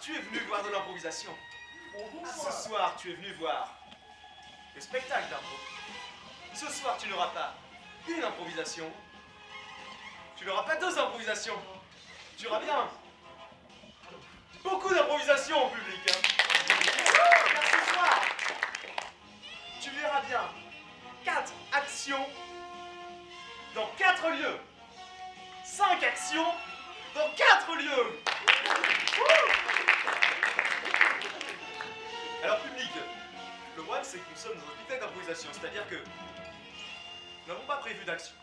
tu es venu voir de l'improvisation. Ce soir, tu es venu voir le spectacle d'impro. Ce soir, tu n'auras pas une improvisation. Tu n'auras pas deux improvisations. Tu auras bien beaucoup d'improvisations au public. Car ce soir, tu verras bien 4 actions dans 4 lieux. 5 actions dans 4 lieux. Alors public, le problème c'est que nous sommes dans un spectacle d'improvisation, c'est-à-dire que nous n'avons pas prévu d'action.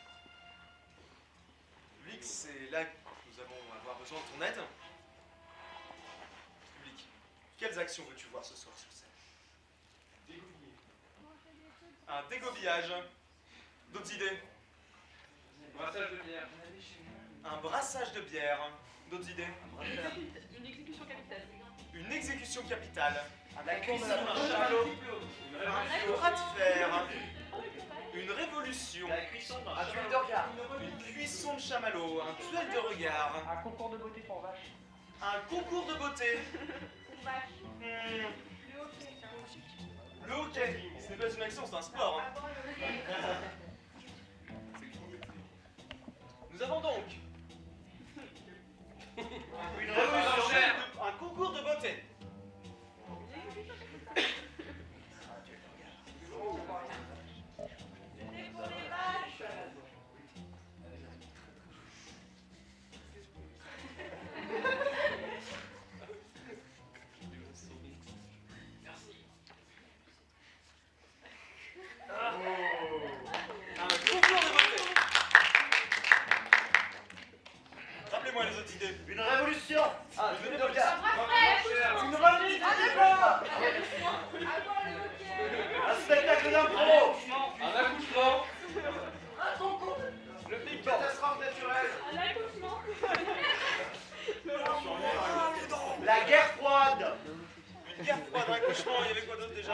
Public, c'est là que nous allons avoir besoin de ton aide. Public, quelles actions veux-tu voir ce soir sur scène? Un dégobillage. D'autres idées? Brassage de bière. Un brassage de bière. D'autres idées? Une exécution capitale. Une exécution capitale. La cuisson Un bras de fer. Une révolution. La cuisson d'un duel de regard. Une cuisson de chamallow. Un duel de regard. Un concours de beauté pour vache. Un concours de beauté. Le hockey. Ce n'est pas une action, c'est un sport. Hein. Nous avons donc une révolution, un concours de beauté. Un concours de beauté. Rappelez-moi les autres idées. Une révolution. Une duel de regard. Une remise de débat. Un spectacle d'impro. Un accouchement. Un concours. Le pic catastrophe naturelle. Un accouchement. La guerre froide. Une guerre froide, un accouchement, il y avait quoi d'autre déjà?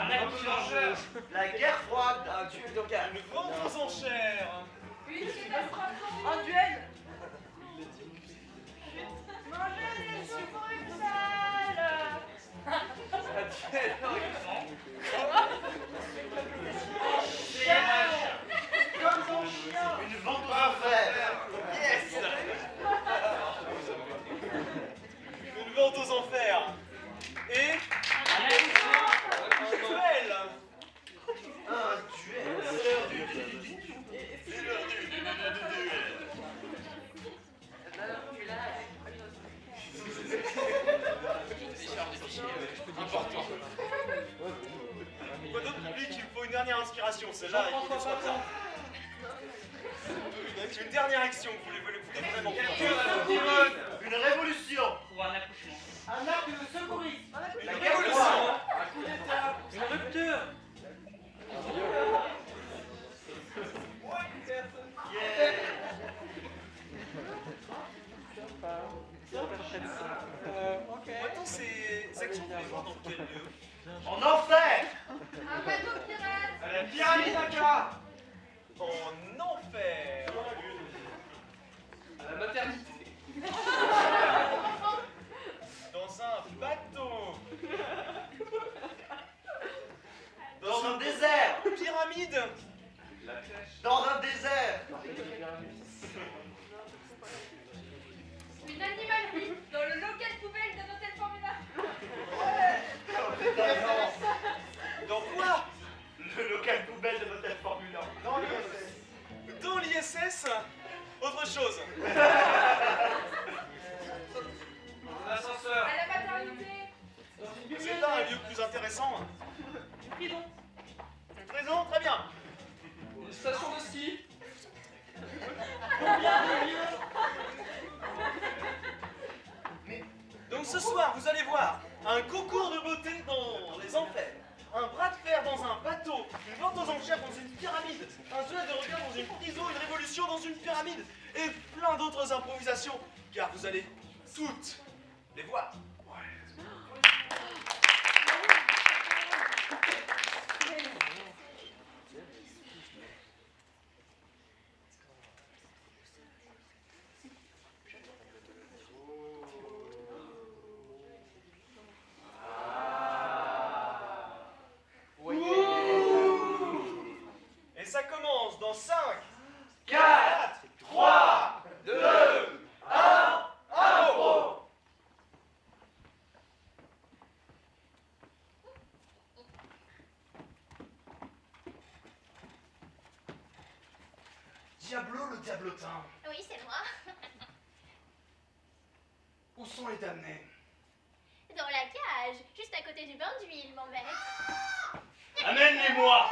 La guerre froide. Un duel de regard. Une vente aux enchères. Une catastrophe. Un duel. Manger des succursales. Une vente aux enchères. Yes. Une vente aux enfers. Et un duel. Un duel. C'est l'heure du duel. C'est l'heure du duel. Important. Quoi d'autre public? Il me faut une dernière inspiration. Celle-là, il faut que ce soit ça. Une dernière action, vous voulez vraiment. Une révolution. Pour un accouchement. Un acte de secourisme. Une révolution. Un coup d'état. Une rupture. Maintenant, ces actions, vous les voir dans quel lieu? En enfer. Un bateau pirate. À la pyramide d'Aka. En enfer. À la maternité. Dans un bateau. Dans un désert. Pyramide. La pêche. Dans un désert. Une animalerie. Dans le local poubelle d'un hôtel Formula. Dans quoi? Le local poubelle de l'hôtel Formule 1. Dans l'ISS. Dans l'ISS. Autre chose. Un ascenseur. À la maternité. C'est pas un lieu plus intéressant? Une prison. Une prison? Très bien. Une station de ski. Donc ce soir, vous allez voir un concours de beauté dans les enfers, un bras de fer dans un bateau, une vente aux enchères dans une pyramide, un duel de regard dans une prison, une révolution dans une pyramide, et plein d'autres improvisations, car vous allez toutes les voir. Diablo le diablotin. Oui, c'est moi. Où sont les damnés? Dans la cage, juste à côté du bain d'huile, mon maître. Amène-les-moi!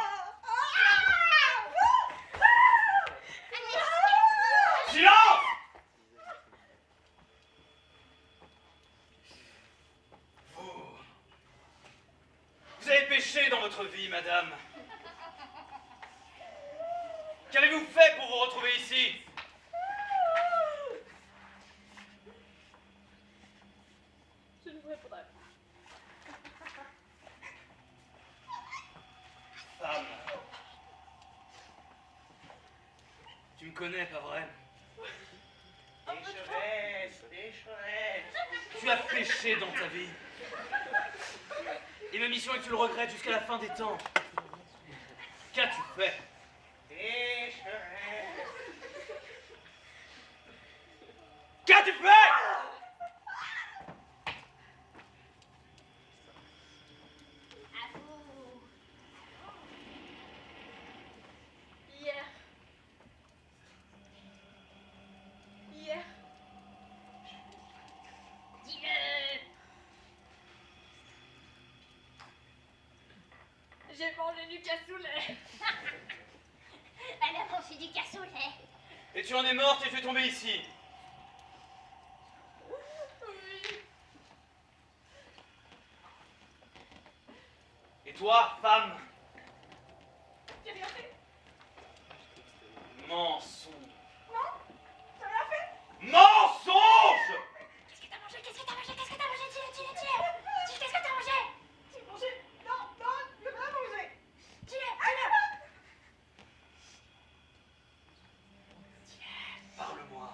Silence! Vous avez péché dans votre vie, madame. Qu'avez-vous fait pour vous retrouver ici? Je ne vous répondrai pas. Femme. Tu me connais, pas vrai? Pécheresse, pécheresse. Tu as péché dans ta vie. Et ma mission est que tu le regrettes jusqu'à la fin des temps. Qu'as-tu fait? Pécheresse. Qu'as-tu fait? À vous. Hier. Hier. Dis-le. J'ai mangé du cassoulet. Elle a mangé du cassoulet. Et tu en es morte et tu es tombée ici. Oui. Et toi, femme? J'ai rien fait. Mensonge. Non. J'ai rien fait. Mensonge! Qu'est-ce que t'as mangé? Qu'est-ce que t'as mangé? Qu'est-ce que t'as mangé? Dis-le, dis-le, dis-le. Dis-le, qu'est-ce que t'as mangé? J'ai mangé. Non, non, je vais pas manger. Dis-le, dis-le. Parle-moi.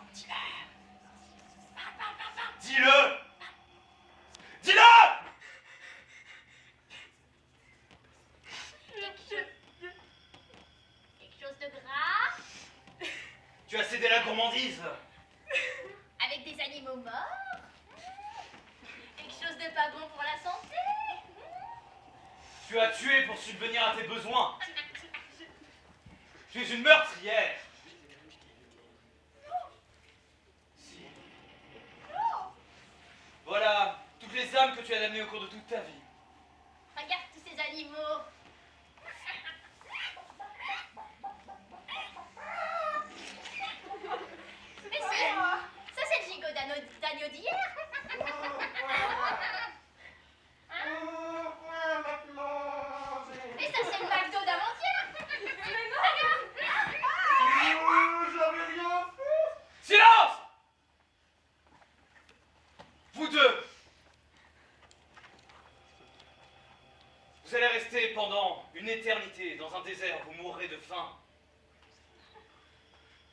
Parle, parle, parle, parle. Dis-le! Dis-le! Quelque chose de gras? Tu as cédé à la gourmandise. Avec des animaux morts? Quelque chose de pas bon pour la santé? Tu as tué pour subvenir à tes besoins. Tu es une meurtrière. Si. Voilà toutes les âmes que tu as damnées au cours de toute ta vie. Regarde tous ces animaux. Mais si, ça c'est le gigot d'agneau d'hier. Et ça c'est le McDo d'avant-hier. J'avais rien fait. Silence! Vous deux! Vous allez rester pendant une éternité dans un désert, vous mourrez de faim,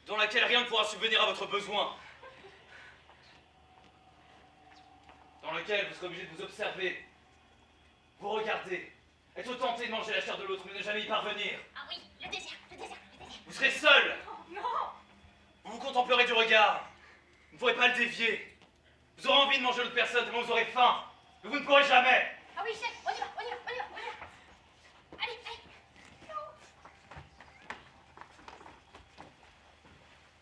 dans laquelle rien ne pourra subvenir à votre besoin, dans lequel vous serez obligé de vous observer, vous regarder, être tenté de manger la chair de l'autre, mais ne jamais y parvenir. Ah oui, le désert, le désert, le désert. Vous serez seul. Non. Vous vous contemplerez du regard. Vous ne pourrez pas le dévier. Vous aurez envie de manger l'autre personne, tellement vous aurez faim. Mais vous ne pourrez jamais. Ah oui, chef, on y va, on y va, on y va, on y va. Allez, allez.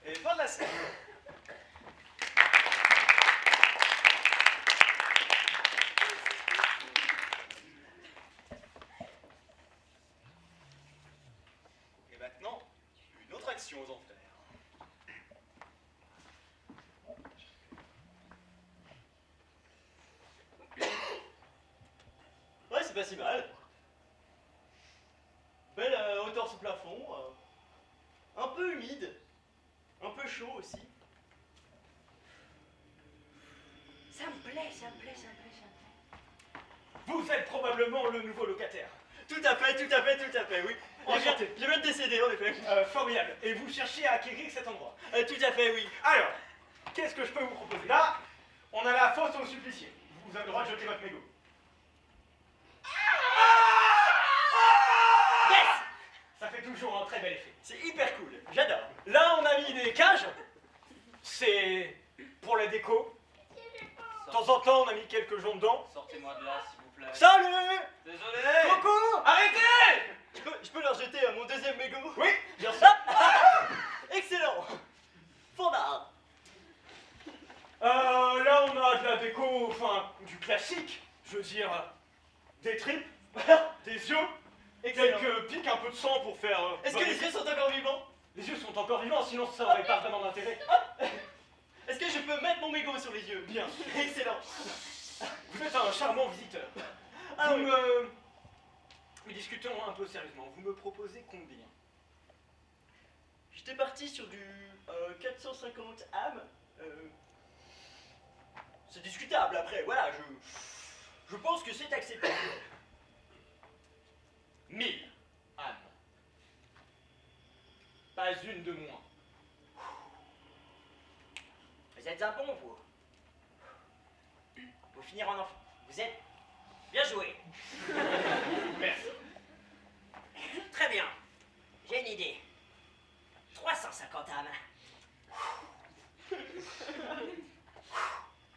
Et fin de la scène. Et maintenant, une autre action aux enfers. Ouais, c'est pas si mal. Belle hauteur sous plafond. Un peu humide. Un peu chaud aussi. Ça me plaît, ça me plaît, ça me plaît, ça me plaît. Vous êtes probablement le nouveau locataire. Tout à fait, tout à fait, tout à fait, oui. Enchanté. Je viens de décéder, en effet. Formidable. Et vous cherchez à acquérir cet endroit. Tout à fait, oui. Alors, qu'est-ce que je peux vous proposer? Là, on a la fosse aux suppliciés. Vous avez le droit de jeter votre mégot. Yes! Ça fait toujours un très bel effet. C'est hyper cool, j'adore. Là, on a mis des cages. C'est pour la déco. De temps en temps, on a mis quelques joncs dedans. Sortez-moi de là, s'il vous plaît. Salut! Désolé. Coucou! Arrêtez! Je peux leur jeter mon deuxième mégot? Oui, bien sûr. Excellent! dire des tripes, des yeux, et Excellent. quelques pics, un peu de sang pour faire... Est-ce que les yeux sont encore vivants? Les yeux sont encore vivants, sinon ça n'aurait pas vraiment d'intérêt. Est-ce que je peux mettre mon mégot sur les yeux? Bien. Excellent. Vous êtes un charmant visiteur. Ah oui. Mais discutons un peu sérieusement. Vous me proposez combien? J'étais parti sur du 450 âmes. C'est discutable après, voilà, je pense que c'est acceptable. 1000 âmes. Pas une de moins. Vous êtes un bon, vous. Vous finir en enfant. Vous êtes bien joué. Merci. Très bien. J'ai une idée. 350 âmes.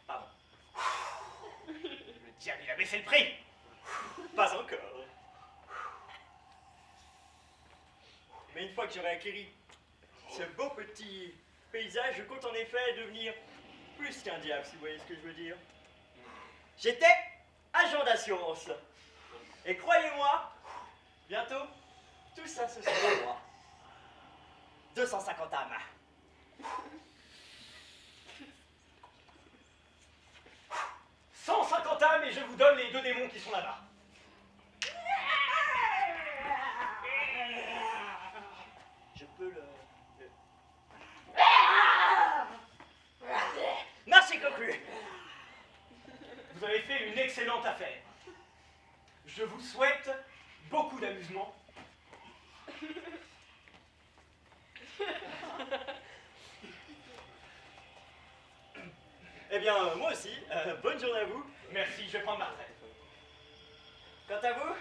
Pardon. Le diable, il a baissé le prix. Pas encore. Mais une fois que j'aurai acquéri ce beau petit paysage, je compte en effet devenir plus qu'un diable, si vous voyez ce que je veux dire. J'étais agent d'assurance. Et croyez-moi, bientôt, tout ça, ce sera moi. 250 âmes. 150 âmes et je vous donne les 2 démons qui sont là-bas. Je peux Merci, Cocu. Vous avez fait une excellente affaire. Je vous souhaite beaucoup d'amusement. Eh bien, moi aussi, bonne journée à vous. Merci, je vais prendre ma retraite. Quant à vous,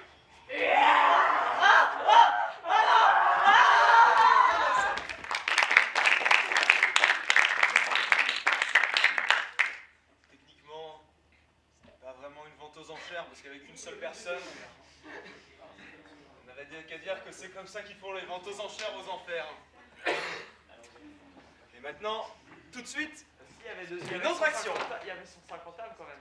Techniquement, c'est pas vraiment une vente aux enchères parce qu'avec une seule personne, on avait qu'à dire que c'est comme ça qu'ils font les ventes aux enchères aux enfers. Et maintenant, tout de suite, Il y avait deux, une autre action. Il y avait 150 âmes quand même.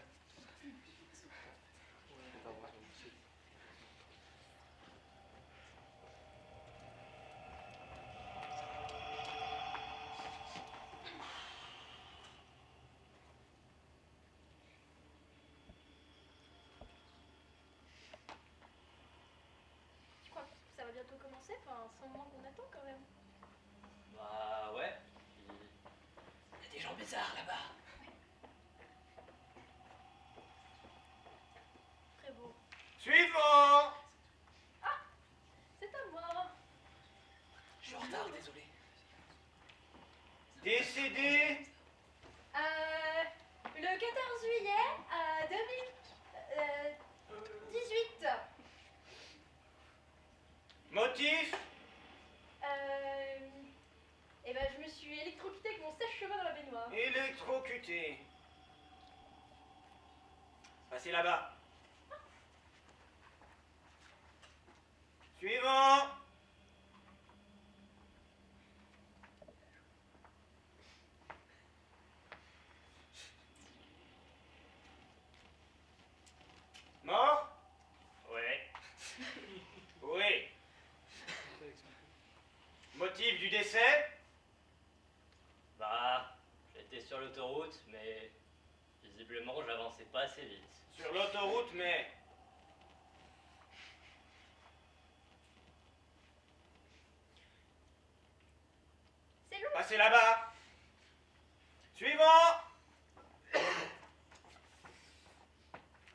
Tu crois que ça va bientôt commencer? Enfin, c'est un moment qu'on attend quand même. bah ouais. Il y a des gens bizarres là-bas. Très beau. Suivant! C'est à moi. Je suis en retard, désolé. Décédé Le 14 juillet 2018. motif Et ben je me suis électrocutée avec mon sèche-cheveux dans la baignoire. électrocuté. Passez là-bas. Suivant. Mort? Ouais. Oui. Motif du décès? Bah, j'étais sur l'autoroute, mais visiblement j'avançais pas assez vite. Sur l'autoroute, mais... C'est long. Passez là-bas. Suivant.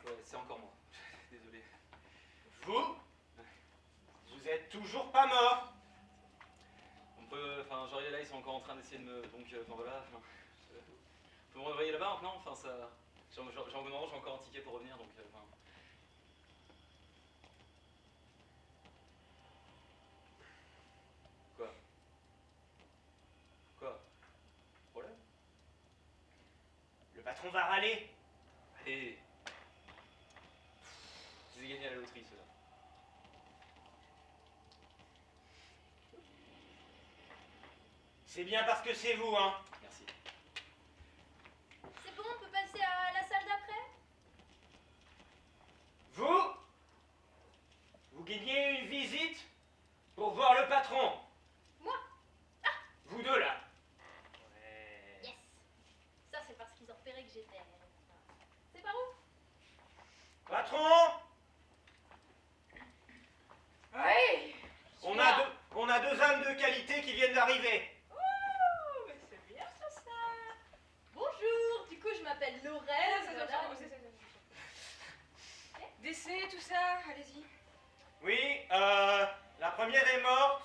Ouais, c'est encore moi. Désolé. Vous êtes toujours pas mort. On peut. Enfin, genre là, ils sont encore en train d'essayer de me. Donc, enfin voilà. Enfin, on peut me renvoyer là-bas maintenant? Enfin, ça. J'ai encore un ticket pour revenir donc. Enfin. Quoi? Quoi? Problème? Le patron va râler. Allez! Je les ai gagnés à la loterie, ceux-là. C'est bien parce que c'est vous, hein. Merci. C'est bon, on peut passer à la salle d'après? blessés, tout ça, allez-y. Oui, la première est morte,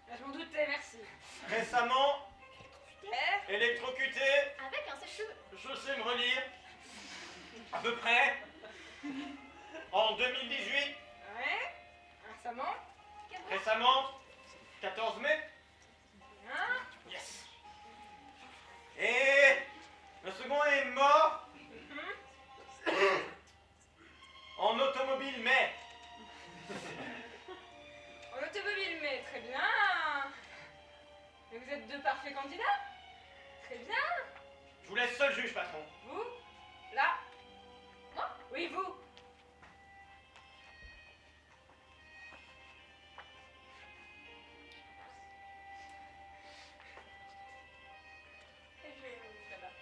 Là, je m'en doutais, merci. récemment, Super. électrocutée, Avec un sèche-cheveux. je sais me relire, à peu près, en 2018, Ouais. Récemment. récemment, 14 mai. Bien. Yes. Et le second est mort en automobile, mais En automobile, mais très bien. Mais vous êtes deux parfaits candidats. Très bien. je vous laisse seul juge, patron. Vous. Là. Moi. Oui, vous. Et je vais là-bas.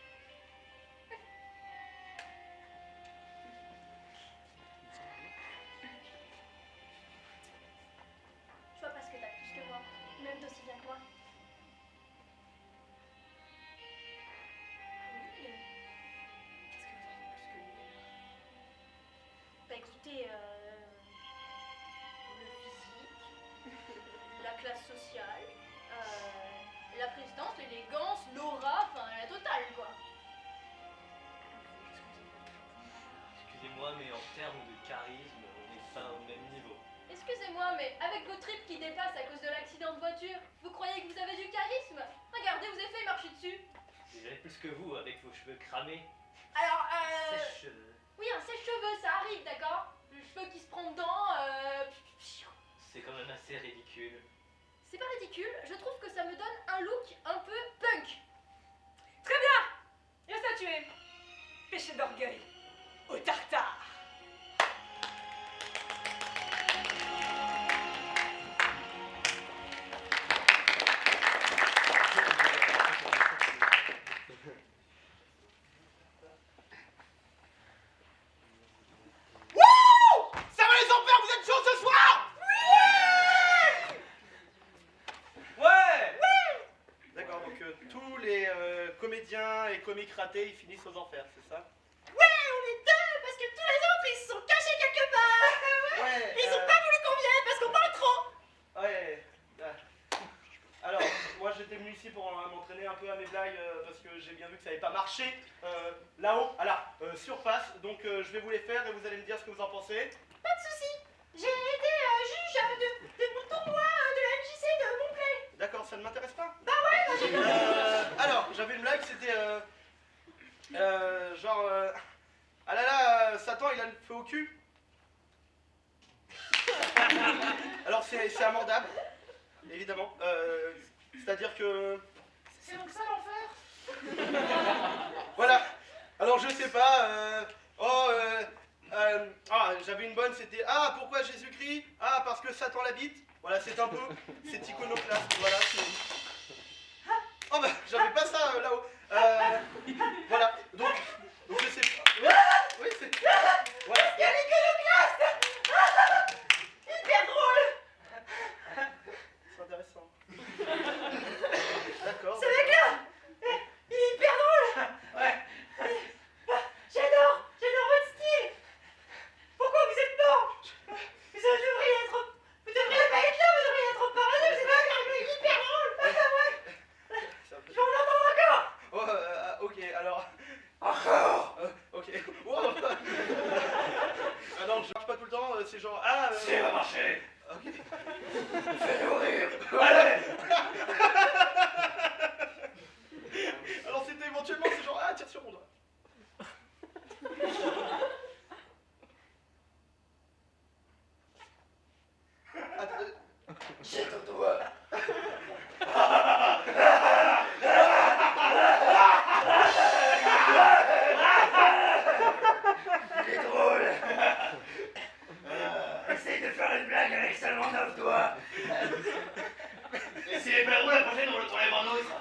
Je vois parce que t'as plus que moi, même d'aussi bien que moi. Oui. Bah écoutez, le physique, la classe sociale, la présidence, l'élégance, l'aura, enfin la totale quoi. Excusez-moi, mais en termes de charisme, on n'est pas au même niveau. Excusez-moi, mais avec vos tripes qui dépassent à cause de l'accident de voiture, vous croyez que vous avez du charisme? Regardez, vous avez fait marcher dessus. Déjà plus que vous, avec vos cheveux cramés. Alors, Sèche-cheveux. oui, un sèche-cheveux, ça arrive, d'accord? Le cheveu qui se prend dedans, C'est quand même assez ridicule. c'est pas ridicule, je trouve que ça me donne un look un peu punk. Très bien. Et statué. Péché d'orgueil. Au tartare. Ça va les enfers, vous êtes chauds ce soir? Ouais. D'accord, donc tous les comédiens et comiques ratés, ils finissent aux enfers, c'est ça? Parce que tous les autres, ils se sont cachés quelque part. Ouais. voulu qu'on vienne parce qu'on parle trop. Ouais. Alors, moi j'étais venu ici pour m'entraîner un peu à mes blagues parce que j'ai bien vu que ça n'avait pas marché là-haut, à la surface. Donc je vais vous les faire et vous allez me dire ce que vous en pensez. Pas de soucis. J'ai été juge de tournoi de la MJC de Montpellier. D'accord, ça ne m'intéresse pas? Bah ouais, moi j'ai Alors, j'avais une blague, c'était genre ah là là, Satan il a le feu au cul. Alors c'est amendable, évidemment. C'est-à-dire que C'est donc ça l'enfer. voilà. Alors je sais pas. J'avais une bonne, c'était ah pourquoi Jésus-Christ? Ah parce que Satan l'habite. Voilà, c'est un peu, c'est iconoclaste. Voilà. Oh bah j'avais pas ça là-haut. Voilà. Donc je sais pas. Oui c'est. Voilà. Il y a l'iconoclaste. Hyper drôle. C'est intéressant. D'accord. Ce mec-là, il est hyper drôle. Ouais. J'adore votre style. Pourquoi vous êtes mort? Vous devriez pas être là, vous devriez être en paradis, c'est pas grave, il est hyper drôle. Ouais. C'est un peu- Je veux l'entendre encore. Oh, ok, alors. Encore ok. Wow. Ah non, je marche pas tout le temps, c'est genre. Ah Ça va marcher. Ok. Fais-nous rire. Allez. Alors c'était éventuellement, c'est genre. Ah, tire sur mon doigt. J'ai ton doigt. Il est drôle. Essaye de faire une blague avec seulement 9 doigts. Et s'il est pas drôle, la prochaine, on le tournera en autre.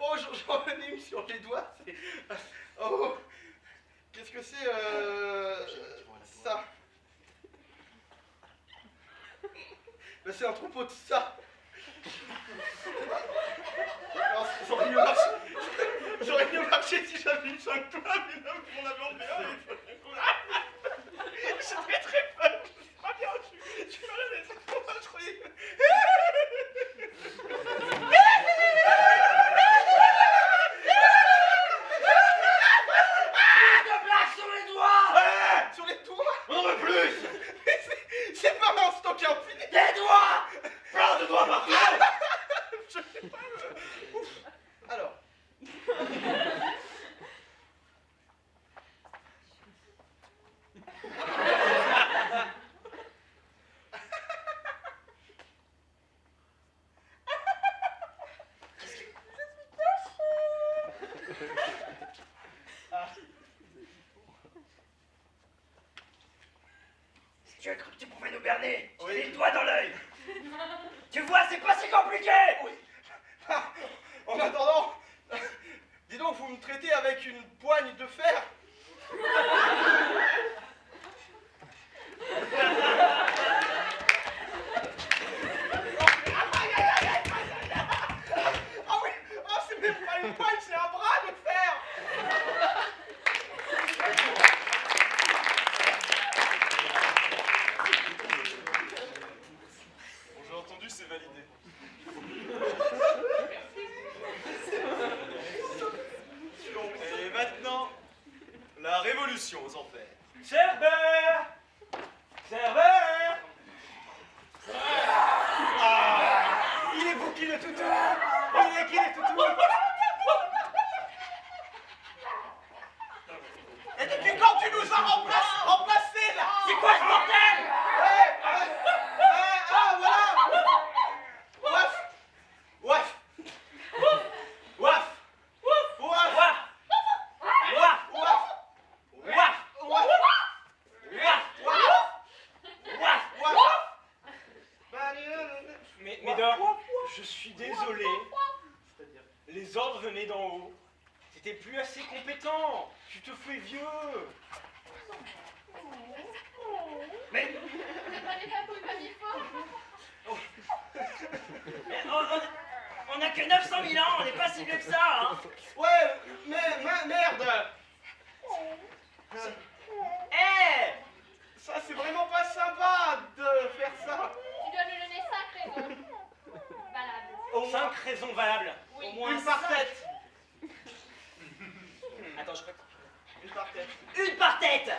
Oh, j'en ai une sur les doigts. Oh. Qu'est-ce que c'est ça? Ben, c'est un troupeau de ça. Alors, j'aurais mieux marché si j'avais une 5 doigts, mais non, on avait en bien. C'est très très plus. C'est pas un stock infini. Des doigts! Plein de doigts partout! Je sais pas. Ouf. Alors. Tu as cru que tu pouvais nous berner? Je t'ai Oui. mis le doigt dans l'œil! Tu vois, c'est pas si compliqué! Oui. En attendant, dis donc, vous me traitez avec une poigne de fer. Ah oui, ah, c'est même pas une poigne, c'est un bras de fer. Bon, j'ai entendu, c'est validé. Et maintenant, la révolution aux enfers. Cerbère! Cerbère! Il est bouclé le toutou! Il est qui le toutou? Et depuis quand tu nous as remplacés là? C'est quoi ce bordel? Ah voilà! Ouaf! Ouaf! Ouaf! Ouaf! Ouah! Ouaf! Ouah! Ouaf! Ouah! Ouaf! Ouah! Médor, je suis désolé. Les ordres venaient d'en haut. T'étais plus assez compétent. Tu te fais vieux. Mais on a que 900 000 ans, on n'est pas si vieux que ça, hein? Ouais, mais merde! Eh! Ça, c'est vraiment pas sympa de faire ça! Tu dois lui donner 5 raisons. Valables. Au moins 5 raisons valables. Oui. Au moins une par 5. tête! Attends, je crois que... Une par tête. Une par tête!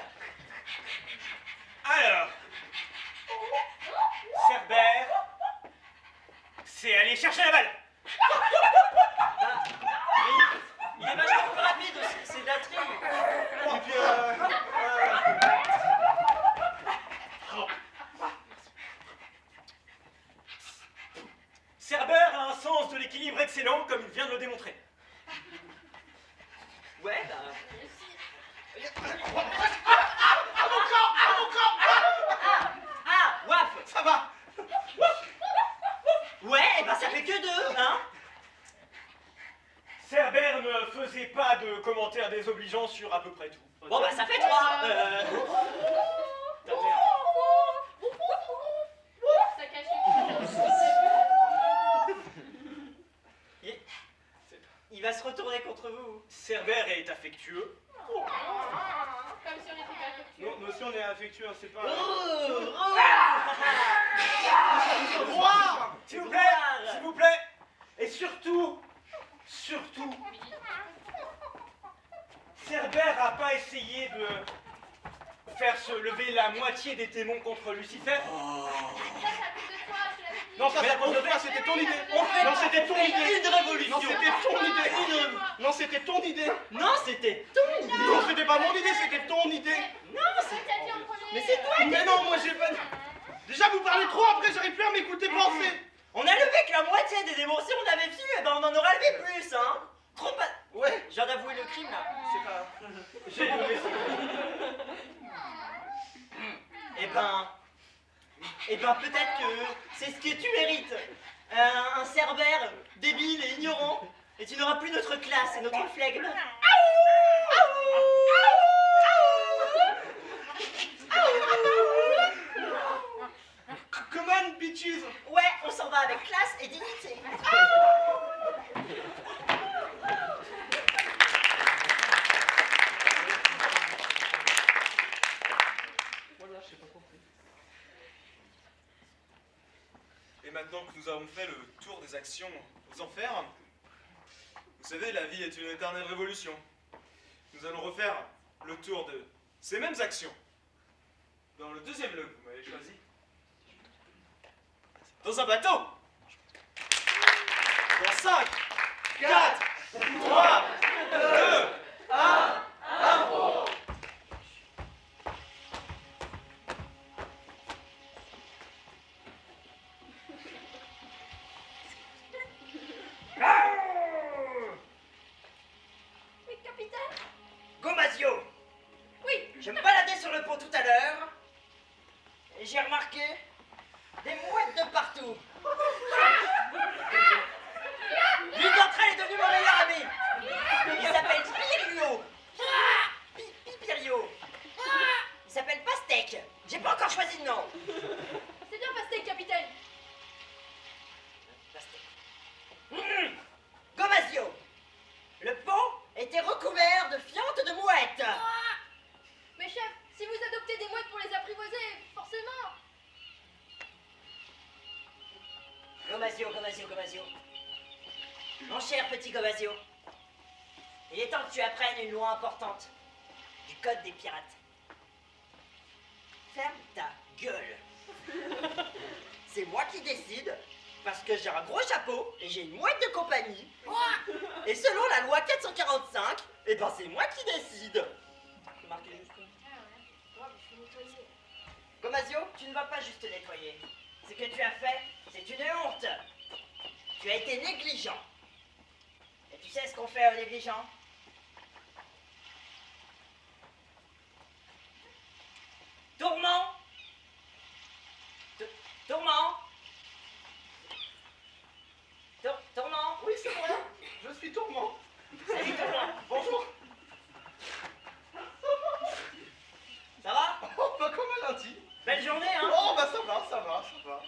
Alors, Cerbère, c'est aller chercher la balle. Il est vachement plus rapide aussi, c'est de la tri. Et puis, Cerbère a un sens de l'équilibre excellent, comme il vient de le démontrer. Ouais, bah... Ah! Waf! ça va! Ouais, et ben ça fait que 2, hein? Cerbère ne faisait pas de commentaires désobligeants sur à peu près tout. Bon bah ça fait 3. Ta mère. Ça cache quelque chose. Il va se retourner contre vous. Cerbère est affectueux. Comme si on était pas affectueux. Nous aussi, on est affectueux, c'est pas... Roi! S'il vous plaît, s'il vous plaît. Et surtout, Cerbère n'a pas essayé de faire se lever la moitié des démons contre Lucifer. Ça, c'est à cause de toi, je l'avais dit. Non, ça, c'est à cause de toi, c'était ton idée! Non, c'était ton idée! Une révolution! Non, c'était ton idée! Non, c'était ton idée! Non, c'était ton idée! Non, c'était pas mon idée, c'était ton idée! Non, C'est toi qui as dit en premier. Mais c'est toi! Mais non, moi j'ai pas... Déjà, vous parlez trop, après j'arrive plus à m'écouter penser! On a levé que la moitié des démons. Si on avait su, eh ben on en aurait levé plus, hein! Trop pas... Ouais, Je viens d'avouer le crime, là. c'est pas... J'ai donné ça. Eh ben peut-être que c'est ce que tu mérites. Un Cerbère débile et ignorant. Et tu n'auras plus notre classe et notre flegme. Come on, bitches! Ouais, on s'en va avec classe et dignité. Et maintenant que nous avons fait le tour des actions aux enfers, vous savez, la vie est une éternelle révolution. Nous allons refaire le tour de ces mêmes actions dans le deuxième lot que vous m'avez choisi. Dans un bateau. Dans 5, 4, 3, 2, 1, impro. Mais capitaine? Gomasio, Oui, je me baladais sur le pont tout à l'heure et j'ai remarqué des mouettes de partout. L'une d'entre elles est devenue mon meilleur ami. Il s'appelle Pirio. Pipirio. Il s'appelle Pastèque. J'ai pas encore choisi de nom. c'est bien Pastèque, capitaine. Gomasio, le pont était recouvert de fientes de mouettes. Mais chef, si vous adoptez des mouettes pour les apprivoiser, forcément. Gomasio. Mon cher petit Gomasio, il est temps que tu apprennes une loi importante du code des pirates. Ferme ta gueule. C'est moi qui décide parce que j'ai un gros chapeau et j'ai une mouette de compagnie. Et selon la loi 445, eh ben c'est moi qui décide. Marquez juste tout. Ah ouais, je suis nettoyée. Gomasio, tu ne vas pas juste nettoyer. Ce que tu as fait, c'est une honte. Tu as été négligent. Et tu sais ce qu'on fait aux négligents? Tourment. Tourment. Tourment. Oui, c'est moi. Je suis Tourment. Salut Tourment. Bonjour. Ça va? Oh, bah comme un lundi. Belle journée, hein? Oh, bah ça va.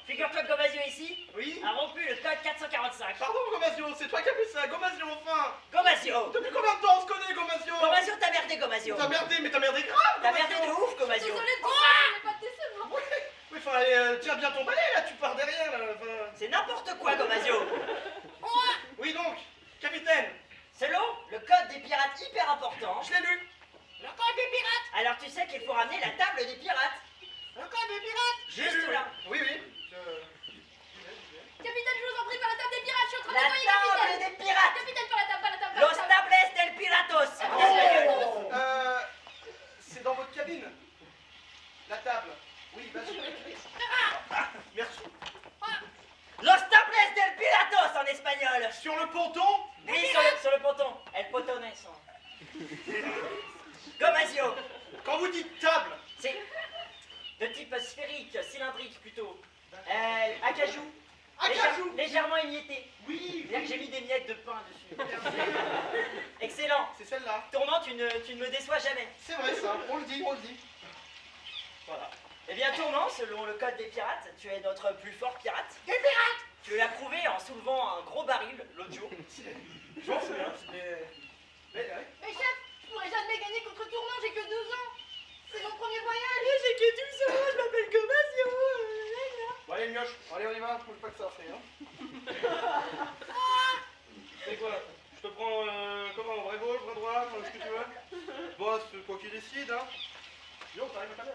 Figure-toi que Gomasio ici Oui. a rompu le code 445. Pardon, Gomasio, c'est toi qui as fait ça. Gomasio, enfin. Gomasio. Depuis combien de temps on se connaît, Gomasio? Gomasio, t'as merdé, Gomasio. T'as merdé, mais t'as merdé grave. T'as merdé de ouf, Gomasio. Désolée de vous mais pas de décevant. Oui, enfin, allez, tiens bien ton balai, là, tu pars derrière, là. Enfin... C'est n'importe quoi, Gomasio. Oui, donc, capitaine, Selon le code des pirates hyper important, je l'ai lu. le code des pirates. Alors tu sais qu'il faut ramener la table des pirates. Le code des pirates. J'ai Juste lu, là. oui. Capitaine, je vous en prie, par la table des pirates, je suis en train de La nettoyer, table capitaine. des pirates. Capitaine, par la table, par la table. Los tables del piratos. En espagnol. C'est dans votre cabine. La table. Oui, vas-y. Merci. Los tables del piratos en espagnol. Sur le ponton. Oui, sur le ponton. El potones. Gomasio. Quand vous dites table, C'est de type sphérique, cylindrique plutôt. Acajou. acajou. Légèrement émietté. Oui, C'est-à-dire que j'ai mis des miettes de pain dessus. Excellent. c'est celle-là. Tourment, tu ne me déçois jamais. C'est vrai ça, on le dit. Voilà. Eh bien, Tourment, selon le code des pirates, tu es notre plus fort pirate. Des pirates. Tu l'as prouvé en soulevant un gros baril l'autre jour. Je m'en souviens, c'était... Mais, ouais. Mais chef, je pourrais jamais gagner contre Tourment, j'ai que 12 ans. C'est mon premier voyage. J'ai que 12 ans, je m'appelle Gomasio. Bon allez mioche, allez on y va, faut pas que ça fait C'est quoi? Je te prends comment, vrai gauche, vrai droit, ce que tu veux? Bon, c'est toi qui décides, hein. Yo, t'arrives à parler à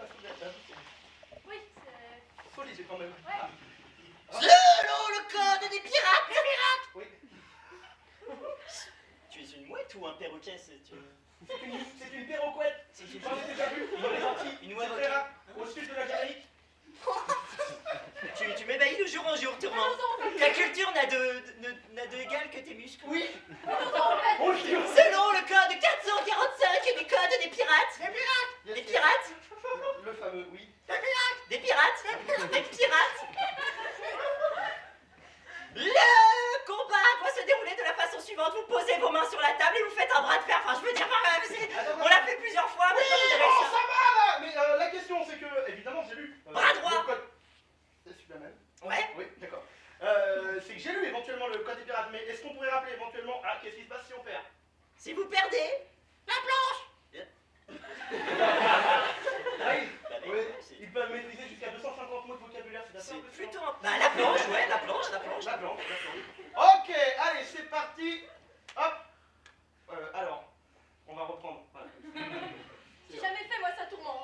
Oui, c'est... solide quand même. Ouais. Selon le code des pirates. Des pirates. Oui. Tu es une mouette ou un perroquet? C'est une perroquette. C'est une J'en ai déjà vu, dans les Antilles. Une C'est très rare, au sud de la Jamaïque. Tu m'ébahis de jour en jour, Tourment. Ta culture n'a de égal que tes muscles. Oui. Selon le code 445 du code des pirates. Des pirates. Le fameux, oui. Des pirates. Des pirates. Le combat doit se dérouler de la façon suivante. Vous posez vos mains sur la table et vous faites un bras de fer. Enfin, je veux dire, on l'a fait plusieurs fois. Oui, maintenant, vous devez oh, réussir. ça va là. Mais la question c'est que, évidemment j'ai lu. Bras droit. Le code... C'est celui-là même. Ouais. Oui, d'accord. C'est que j'ai lu éventuellement le code des pirates, mais est-ce qu'on pourrait rappeler éventuellement, ah, qu'est-ce qui se passe si on perd? Si vous perdez, la planche. Oui, ils peuvent maîtriser jusqu'à 250 mots de vocabulaire, c'est assez C'est impressionnant. plutôt. Bah la planche, ouais, la planche. La planche. Ok, allez, c'est parti. Hop. Alors, on va reprendre. Voilà. J'ai jamais fait, moi, ça Tourment.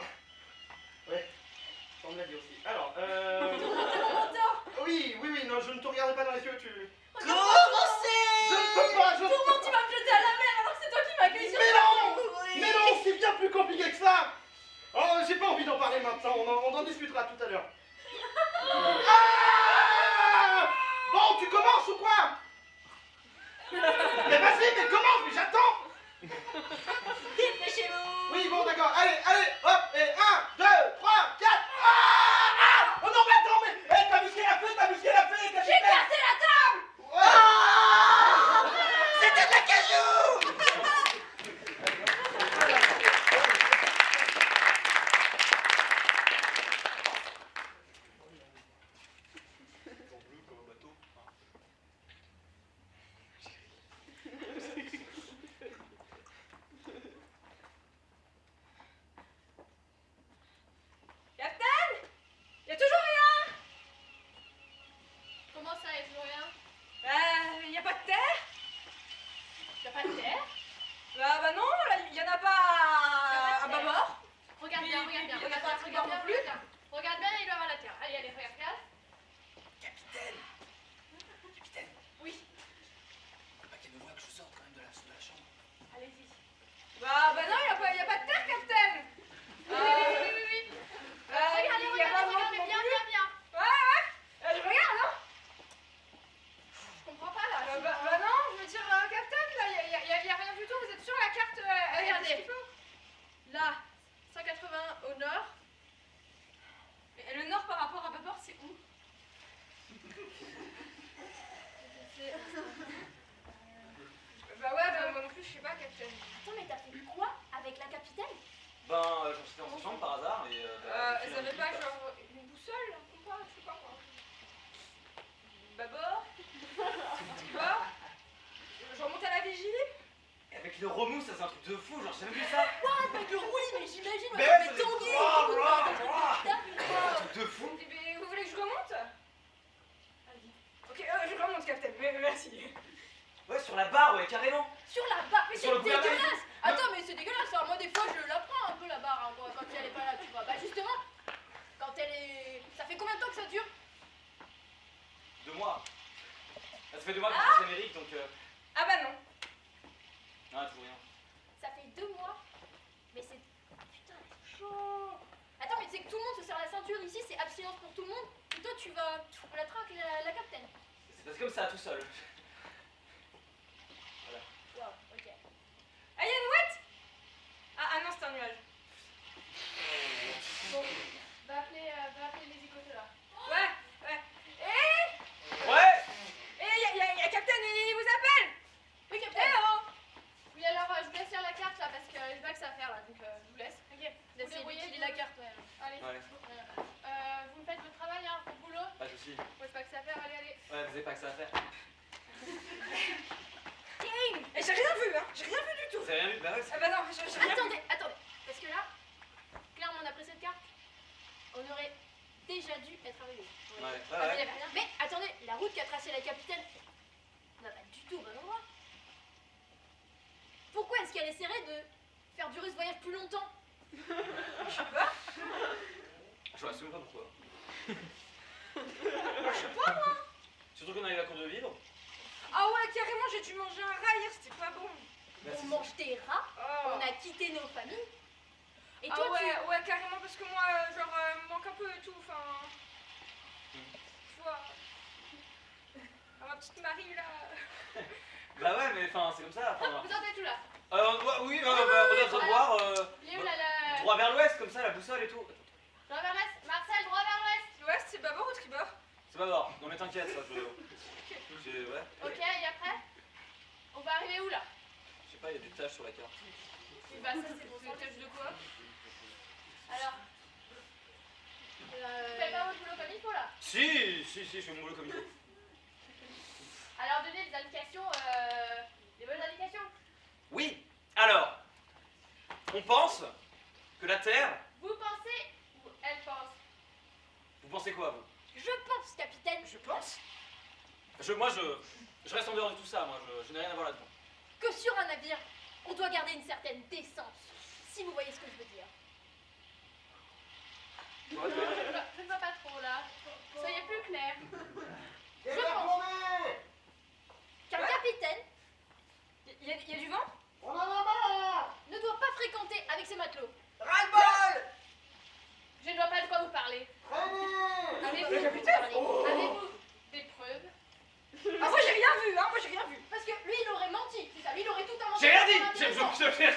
Ouais. je ne te regarderai pas dans les yeux, tu... Comment c'est? Je ne peux pas, je... Comment tu vas me jeter à la mer alors que c'est toi qui m'accueilles sur Mais le non! bateau? Oui. Mais non, c'est bien plus compliqué que ça! Oh, j'ai pas envie d'en parler maintenant, on en discutera tout à l'heure. Ah! Bon, tu commences ou quoi? Mais vas-y, mais commence, mais j'attends! Dépêchez-vous. Oui, bon, d'accord, allez, allez, hop, et 1, 2, 3, 4... Ah! Oh non, mais attends, mais... Hey, t'as musqué la fée, J'ai capitaine! cassé la table. Ah! C'était de la cajou. Bleu comme un bateau. Captain? Y'a toujours rien? Comment ça, il n'y a rien? Y'a pas de terre? Y'a pas de terre? Bah non, là, y'en a pas à bâbord. Regarde bien, Puis, regarde bien. il y en a pas à Regarde tribord bien, non plus. regarde bien. Regarde bien, il doit y avoir la terre. Allez, allez, regarde. Capitaine! Oui, Faut pas qu'elle me voie que je sorte quand même de la chambre. allez-y. Bah non, y'a pas de terre, Captain. Oui. Regardez, y a pas de regardez vent bien, non bien, bien. Je regarde, hein. Je comprends pas là. Bah non, je veux dire, Captain, là, y a rien du tout. Vous êtes sur la carte. Regardez. ce qu'il faut. Là, 180 au nord. Et le nord par rapport à bâbord, c'est où? Bah ouais, bah moi non plus, je sais pas, Captain. Attends, mais t'as fait quoi avec la capitaine? Ben, j'en suis dans sa chambre par hasard et. Elles avaient pas genre une boussole, un compas, je sais pas moi. Bâbord, tribord. Je remonte à la vigie. Avec le remous, ça c'est un truc de fou, genre j'ai jamais vu ça. Avec le roulis, mais j'imagine, Mais ouais, ouais, mais c'est tanguy. un truc de fou. Mais vous voulez que je remonte? Ok, je remonte, Captain, merci. Ouais, sur la barre, ouais, carrément. Sur la barre, mais Sur c'est le gouvernail. dégueulasse. Attends, mais c'est dégueulasse. Alors, moi, des fois, je la prends un peu la barre hein, quand elle est pas là, tu vois. Bah justement, quand elle est... Ça fait combien de temps que ça dure? 2 mois. Ça fait 2 mois que je suis en Amérique donc. Ah bah non. Ah, toujours rien. Ça fait 2 mois. Mais c'est... Putain, c'est chaud. Attends, mais c'est que tout le monde se serre la ceinture ici, c'est abstinence pour tout le monde. Et toi, tu vas à la traque la capitaine. C'est passé comme ça, tout seul. Wow, ok. Ah, y'a une mouette? Ah non, c'est un nuage. Bon, va appeler les écoutes là. Ouais. Ouais! Y'a Captain, il vous appelle. Oui, Eh capitaine. oh. Oui, alors je vous laisse faire la carte là parce que je sais pas que ça va faire là, donc je vous laisse. Ok. Vous Laissez débrouillez, utiliser vous. la carte, ouais. Allez. Ouais, Vous me faites votre travail, hein, au boulot. pas de soucis. Moi, c'est pas que ça va faire, allez, allez. Ouais, vous avez pas que ça à faire. Et j'ai rien vu, hein. J'ai rien vu du tout. Vous avez rien vu? Bah ouais, c'est. Ah bah non, j'ai rien vu. Attendez. Parce que là, clairement, après cette carte, on aurait déjà dû être arrivé. Ouais, Ah, mais ouais. il y avait rien. Mais attendez, la route qu'a tracée la capitaine, on n'a pas du tout au bon endroit. Pourquoi est-ce qu'elle essaierait de faire durer ce voyage plus longtemps? Je sais pas. Je vois absolument pas pourquoi. Je sais pas, moi. Surtout qu'on arrive à court de vivre. Ah ouais, carrément, j'ai dû manger un rat hier, c'était pas bon. Bah, On c'est- mange des rats, Oh. on a quitté nos familles. Et Ah toi, ouais, carrément, parce que moi, genre, me manque un peu et tout, enfin... Tu vois... Ma petite Marie, là... Bah ouais, mais enfin, c'est comme ça. Enfin, Vous entendez tout là. ouais, oui, on doit se revoir. Il est où là Droit vers l'ouest, comme ça, la boussole et tout. Droit vers l'est. Marcel, droit vers l'ouest. L'ouest, c'est bâbord ou tribord? C'est pas mort. Non mais t'inquiète, ça, ouais. Ok, et après on va arriver où là? Je sais pas, il y a des taches sur la carte. Bah ça c'est pour C'est tâche de quoi? Alors, faites pas votre boulot comme il faut là. Si, je fais mon boulot comme il faut. Alors donnez des indications, des bonnes indications. Oui, alors, on pense que la Terre... Vous pensez ou elle pense? Vous pensez quoi, vous? je pense, capitaine, Je pense. Moi, je reste en dehors de tout ça, moi, je n'ai rien à voir là-dedans. que sur un navire, on doit garder une certaine décence. Si vous voyez ce que je veux dire. Ouais, Je ne vois pas trop là. Soyez plus clair. Et Je la pense. journée. qu'un capitaine, il y a du vent, On en a marre. ne doit pas fréquenter avec ses matelots. Ras-le-bol! Je ne vois pas de quoi vous parler. Traînez. Avez-vous Avez-vous des preuves? Ah, moi j'ai rien vu, hein, moi j'ai rien vu. Parce que lui, il aurait menti, c'est ça, lui, il aurait tout inventé. J'ai rien dit. C'est J'ai intéressant. rien dit.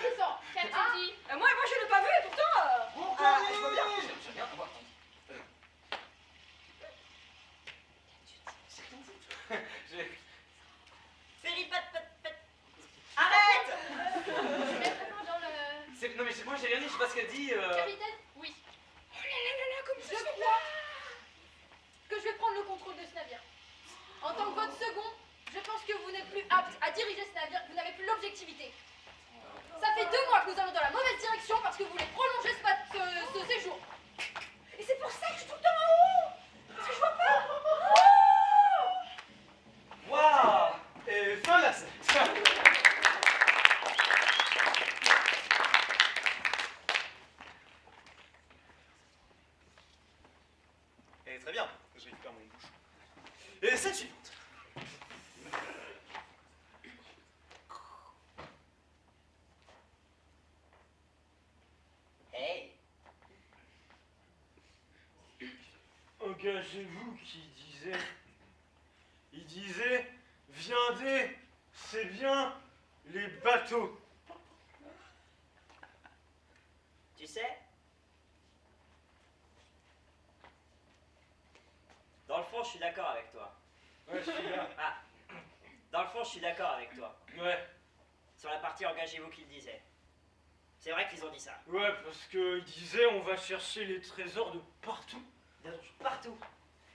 C'est ça. Qu'as-tu dit? Moi je l'ai pas vu et pourtant. Vous Je vois bien. traînez. J'ai rien à voir. J'ai... Arrête! Je mets vraiment dans le... Non mais moi j'ai rien dit, je sais pas ce qu'elle dit. Capitaine? Oui. Oh là là là là, comme ça. Je crois que je vais prendre le contrôle de ce navire. En tant que votre second, je pense que vous n'êtes plus apte à diriger ce navire, vous n'avez plus l'objectivité. Ça fait 2 mois que nous allons dans la mauvaise direction parce que vous voulez prolonger ce séjour. Et c'est pour ça que je suis tout le temps en haut. Parce que je vois pas. Waouh! Et fin de la scène. Et très bien, je récupère mon bouchon. Et scène suivante. Hey! Engagez-vous qui disait. Il disait, viendez, c'est bien les bateaux. Tu sais, dans le fond, je suis d'accord avec toi. Ouais, je suis là. Ah, dans le fond, je suis d'accord avec toi. Ouais, Sur la partie engagez-vous qu'ils disaient. C'est vrai qu'ils ont dit ça. ouais, parce qu'il disait, on va chercher les trésors de partout. De partout.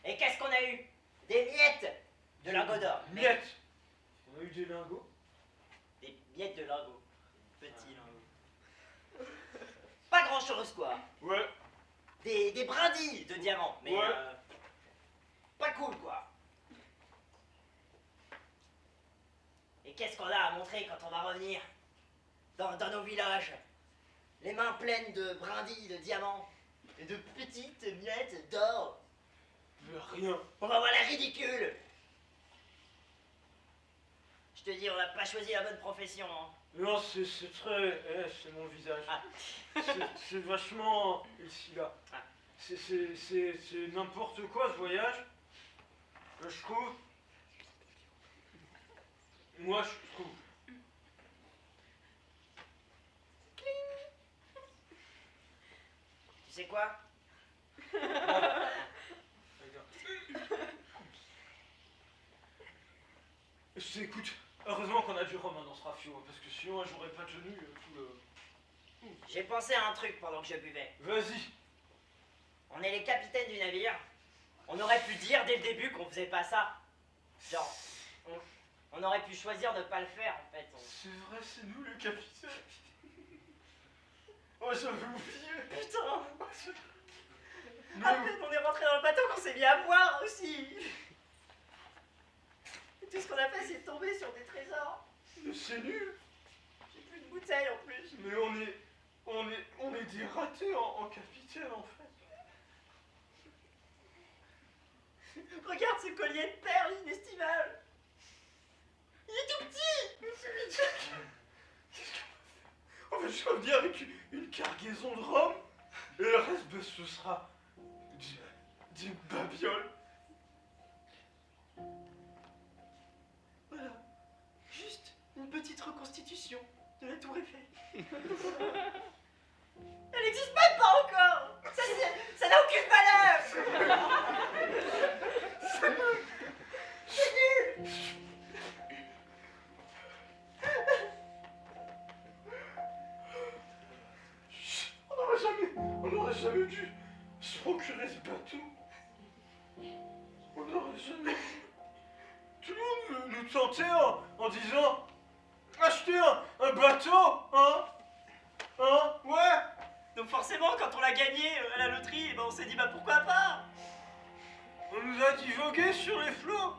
Et qu'est-ce qu'on a eu? Des miettes de lingots d'or. Miettes. On a eu des lingots. Des miettes de lingots. Petits lingots. Pas grand chose quoi. Ouais, Des brindilles de diamants. Mais Ouais. pas cool quoi. Et qu'est-ce qu'on a à montrer quand on va revenir dans nos villages? Les mains pleines de brindilles de diamants. Et de petites miettes d'or. rien. On va voir la ridicule. Je te dis, on n'a pas choisi la bonne profession. Hein. Non, c'est très... c'est mon visage. Ah. C'est vachement... ici, là. Ah. C'est n'importe quoi, ce voyage. Je trouve... Moi, je trouve... Tu sais quoi? Écoute, heureusement qu'on a du rhum dans ce rafio, parce que sinon j'aurais pas tenu tout le... J'ai pensé à un truc pendant que je buvais. Vas-y. On est les capitaines du navire. On aurait pu dire dès le début qu'on faisait pas ça. Genre, on aurait pu choisir de pas le faire en fait. C'est vrai, c'est nous le capitaine. Oh, j'avais oublié. Putain! Mais- À peine on est rentré dans le bateau qu'on s'est mis à boire aussi. Et tout ce qu'on a fait, c'est tomber sur des trésors. Mais c'est nul. J'ai plus de bouteilles en plus. Mais on est des ratés en capitaine en fait. Regarde ce collier de perles inestimable. Il est tout petit. On va juste revenir avec une cargaison de rhum. Et le reste, ben, ce sera des babioles. Voilà. Juste une petite reconstitution de la tour Eiffel. Elle n'existe même pas encore. Ça n'a aucune valeur. C'est nul. On n'aurait jamais dû se procurer ce bateau. On n'aurait jamais... Tout le monde nous tentait en disant... Acheter un bateau, hein? Hein? Ouais? Donc forcément, quand on l'a gagné à la loterie, on s'est dit bah pourquoi pas. On nous a divogué sur les flots.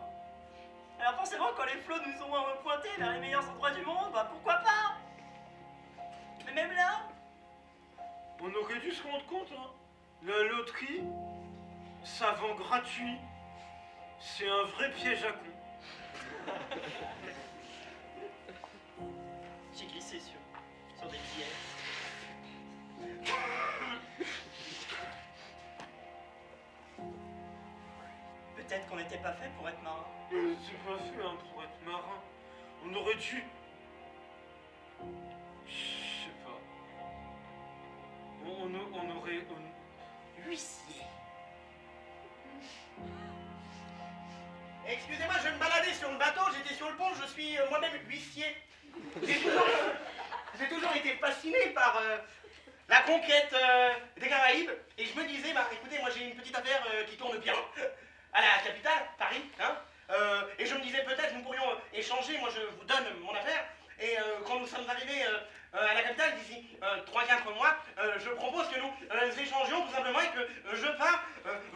Alors forcément, quand les flots nous ont pointés vers les meilleurs endroits du monde, bah pourquoi pas. Mais même là, On aurait dû se rendre compte, hein. La loterie, ça vend gratuit. C'est un vrai piège à con. J'ai glissé sur des billets. Peut-être qu'on n'était pas fait pour être marin. C'est pas fait hein, pour être marin. On aurait dû... Je sais pas. On aurait... Huissier. Excusez-moi, je me baladais sur le bateau, j'étais sur le pont, je suis moi-même huissier. J'ai toujours été fasciné par la conquête des Caraïbes, et je me disais, bah écoutez, moi j'ai une petite affaire qui tourne bien à la capitale, Paris, hein, et je me disais peut-être nous pourrions échanger, moi je vous donne mon affaire, et quand nous sommes arrivés à la capitale d'ici 3-4 mois, je propose que nous échangions tout simplement et que je pars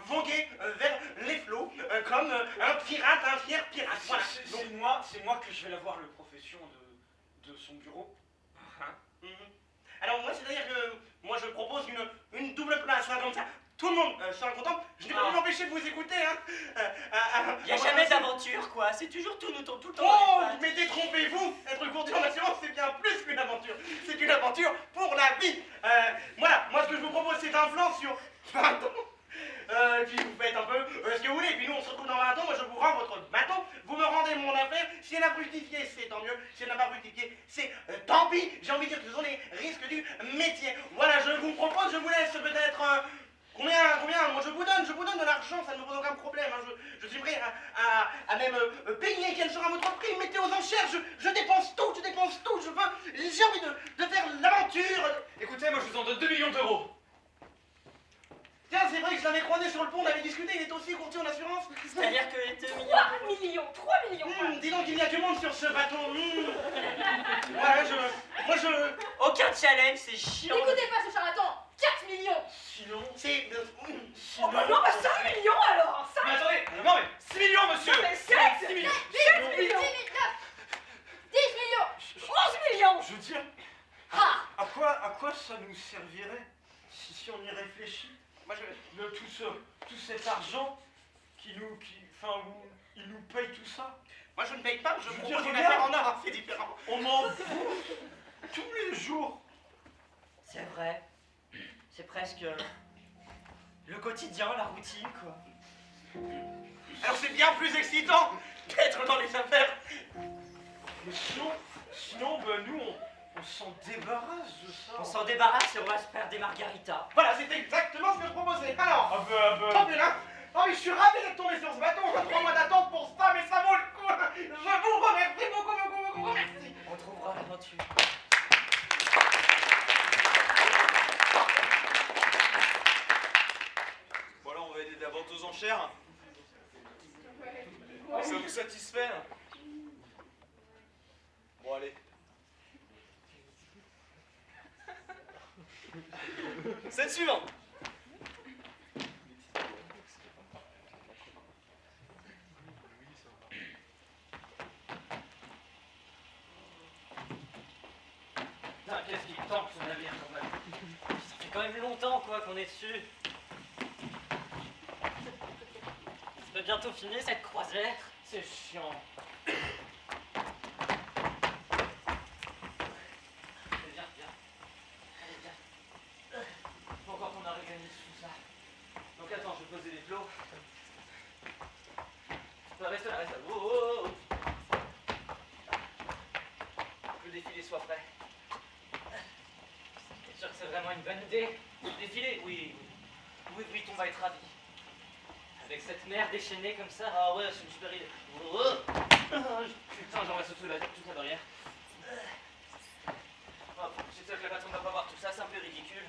voguer vers les flots comme un pirate, un fier pirate. Voilà. C'est moi que je vais l'avoir le profession de son bureau. Mhm. Alors moi, c'est-à-dire que moi je propose une double place, hein, comme ça. Tout le monde sera content. Je n'ai pas pu m'empêcher de vous écouter, hein. Il n'y a jamais d'aventure, quoi. C'est toujours tout le temps. Oh, mais détrompez-vous. Être courtier en assurance, c'est bien plus qu'une aventure. C'est une aventure pour la vie. Voilà, moi ce que je vous propose, c'est un plan sur 20 ans. Puis vous faites un peu ce que vous voulez. Puis nous, on se retrouve dans 20 ans. Moi, je vous rends votre bateau. Vous me rendez mon affaire. Si elle a fructifié, c'est tant mieux. Si elle n'a pas fructifié, c'est tant pis. J'ai envie de dire que ce sont les risques du métier. Voilà, je vous propose, je vous laisse peut-être... Combien moi je vous donne de l'argent, ça ne me pose aucun problème, hein. Je suis prêt à même payer, quel sera votre prix, mettez aux enchères, je dépense tout, j'ai envie de faire l'aventure. Écoutez, moi je vous en donne 2 millions d'euros. Tiens, c'est vrai que je l'avais croisé sur le pont, on avait discuté, il est aussi courtier en assurance. C'est-à-dire que les 2 millions... 3 millions. Dis donc, il y a du monde sur ce bateau. Ouais, moi je... Aucun challenge, c'est chiant. N'écoutez pas ce charlatan. 4 millions. Sinon... C'est... Oh bah non, bah 5 millions alors. 5 Mais attendez, non mais 6 millions monsieur. mais 7 millions. 10 millions. 10 millions. 11 millions. Je veux dire, Ah. à quoi ça nous servirait si on y réfléchit? Moi je... Tout cet argent il nous paye tout ça. Moi je ne paye pas, je veux propose dire, une regarde. affaire en or, c'est différent. On en bouffe tous les jours. C'est vrai. C'est presque... le quotidien, la routine, quoi. Alors c'est bien plus excitant d'être dans les affaires. Mais sinon nous on s'en débarrasse de ça. On s'en débarrasse et on va se faire des margaritas. Voilà, c'est exactement ce que je proposais. Alors, Ah bah. tant mieux là. Oh mais je suis ravi d'être tombé sur ce bateau. On a 3 mois d'attente pour ça, mais ça vaut le coup. Je vous remercie beaucoup. Merci. On trouvera l'aventure. Bon alors on va aider de la vente aux enchères. Ça vous satisfait? Bon allez. Scène suivante. Putain, qu'est-ce qu'il tente ce navire quand même. Ça fait quand même longtemps quoi qu'on est dessus. Ça va bientôt finir cette croisière. C'est chiant. Allez, viens. Allez, viens. Faut encore qu'on réorganise tout ça. Donc attends, je vais poser les flots. Reste là. Oh. Que le défilé soit prêt. T'es sûr que c'est vraiment une bonne idée? Défilé? Oui, on va être ravis. Avec cette mer déchaînée comme ça? Ah ouais, c'est une super idée. Oh. Putain, j'aimerais sauter toute la barrière. Hop, j'espère que la patronne ne va pas voir tout ça, c'est un peu ridicule.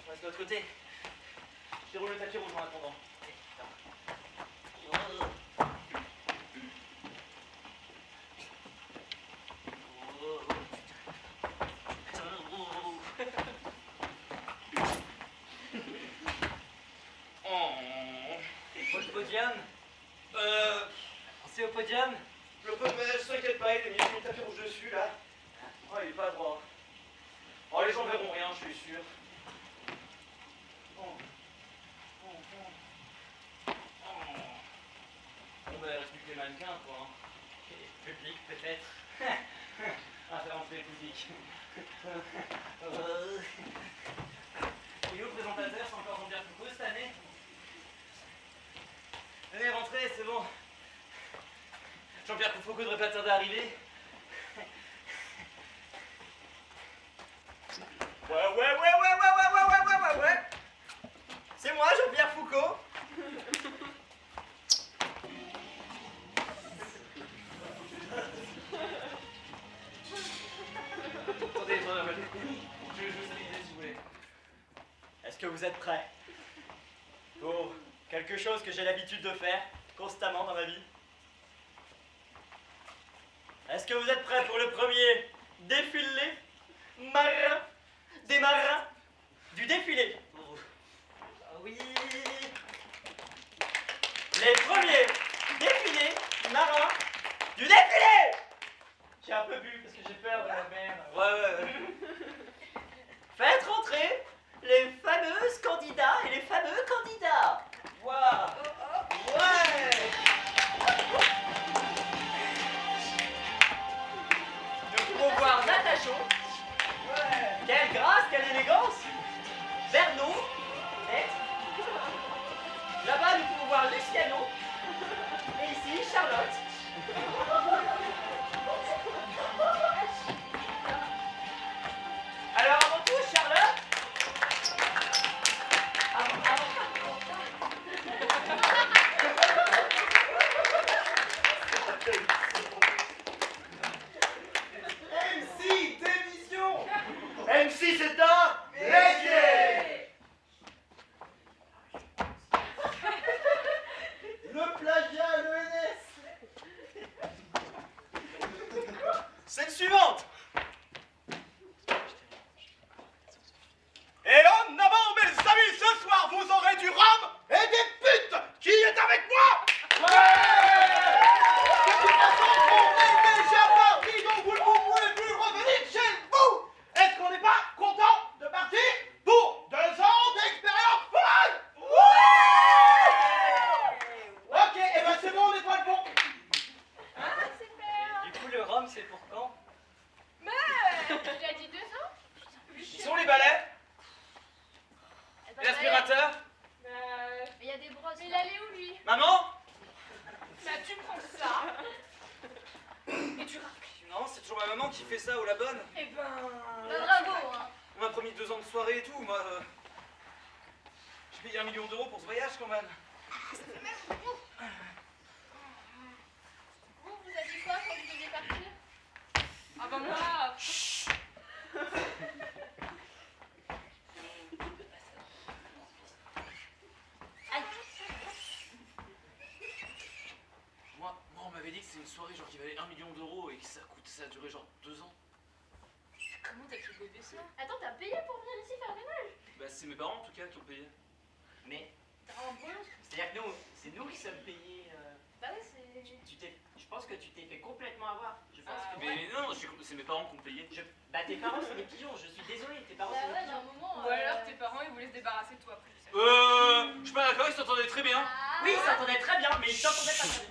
Je reste de l'autre côté. Je déroule le tapis rouge en attendant. Au podium? C'est au podium? Le peu de s'inquiète pas, il a mis le tapis rouge dessus là. Oh, il est pas droit. Oh, les gens verront rien, je suis sûr. Oh. peut-être. Référence politique. Et où le présentateur, c'est encore Jean-Pierre Foucault cette année? Allez, rentrez, c'est bon. Jean-Pierre Foucault devrait pas tarder à arriver. Ouais. C'est moi, Jean-Pierre Foucault. Attendez, je vous stabiliser si vous voulez. Est-ce que vous êtes prêts pour quelque chose que j'ai l'habitude de faire constamment dans ma vie? Est-ce que vous êtes prêts pour le premier défilé marin des marins du défilé? Ah oui. Les premiers défilés marins du défilé. J'ai un peu bu parce que j'ai peur de la mer. Ouais. Faites rentrer les fameuses candidats et les fameux candidats. Waouh. Ouais. Nous pouvons voir Natachon. Ouais. Quelle grâce, quelle élégance. Bernot. Net. Là-bas, nous pouvons voir Luciano. Et ici, Charlotte. Alors, avant tout, Charlotte. MC démission. MC c'est un métier. Le plagiat à l'ENS. Scène suivante. Et là, d'abord, mes amis, ce soir, vous aurez du rhum et des putes. Qui est avec moi? De toute façon, on est déjà parti, donc vous ne pouvez plus revenir chez vous. Est-ce qu'on n'est pas content de partir pour 2 ans d'expérience folle? Ok, et ben c'est bon, on nettoie le pont. Du coup, le rhum, c'est pour quand? Tu as dit 2 ans? Ils sont les balais et l'aspirateur. Il y a des brosses. Mais il allait où lui? Maman? Bah tu prends ça. Et tu racles. Non, c'est toujours ma maman qui fait ça, ou la bonne. Eh ben. Bah, bravo, hein. On m'a promis 2 ans de soirée et tout, moi. J'ai payé 1 million d'euros pour ce voyage quand même. Vous avez dit quoi quand vous deviez partir? Ah bah moi. Moi, on m'avait dit que c'était une soirée genre qui valait 1 million d'euros et que ça a duré genre 2 ans. Comment t'as pu gober ça? Attends, t'as payé pour venir ici faire le ménage? Bah c'est mes parents en tout cas qui ont payé. Mais, T'as un bon. c'est-à-dire que nous, c'est nous qui sommes payés. Bah ouais, c'est. Je pense que tu t'es fait complètement avoir. Je pense que. Mais non, c'est mes parents qui ont payé. Bah, tes parents, c'est des pigeons. Je suis désolé. Tes parents, Bah c'est des ouais, il y a pigeons. un moment. Ou alors tes parents ils voulaient se débarrasser de toi après. Je suis pas d'accord, ils s'entendaient très bien. Ah, Oui, ils s'entendaient très bien, mais ils s'entendaient pas très bien.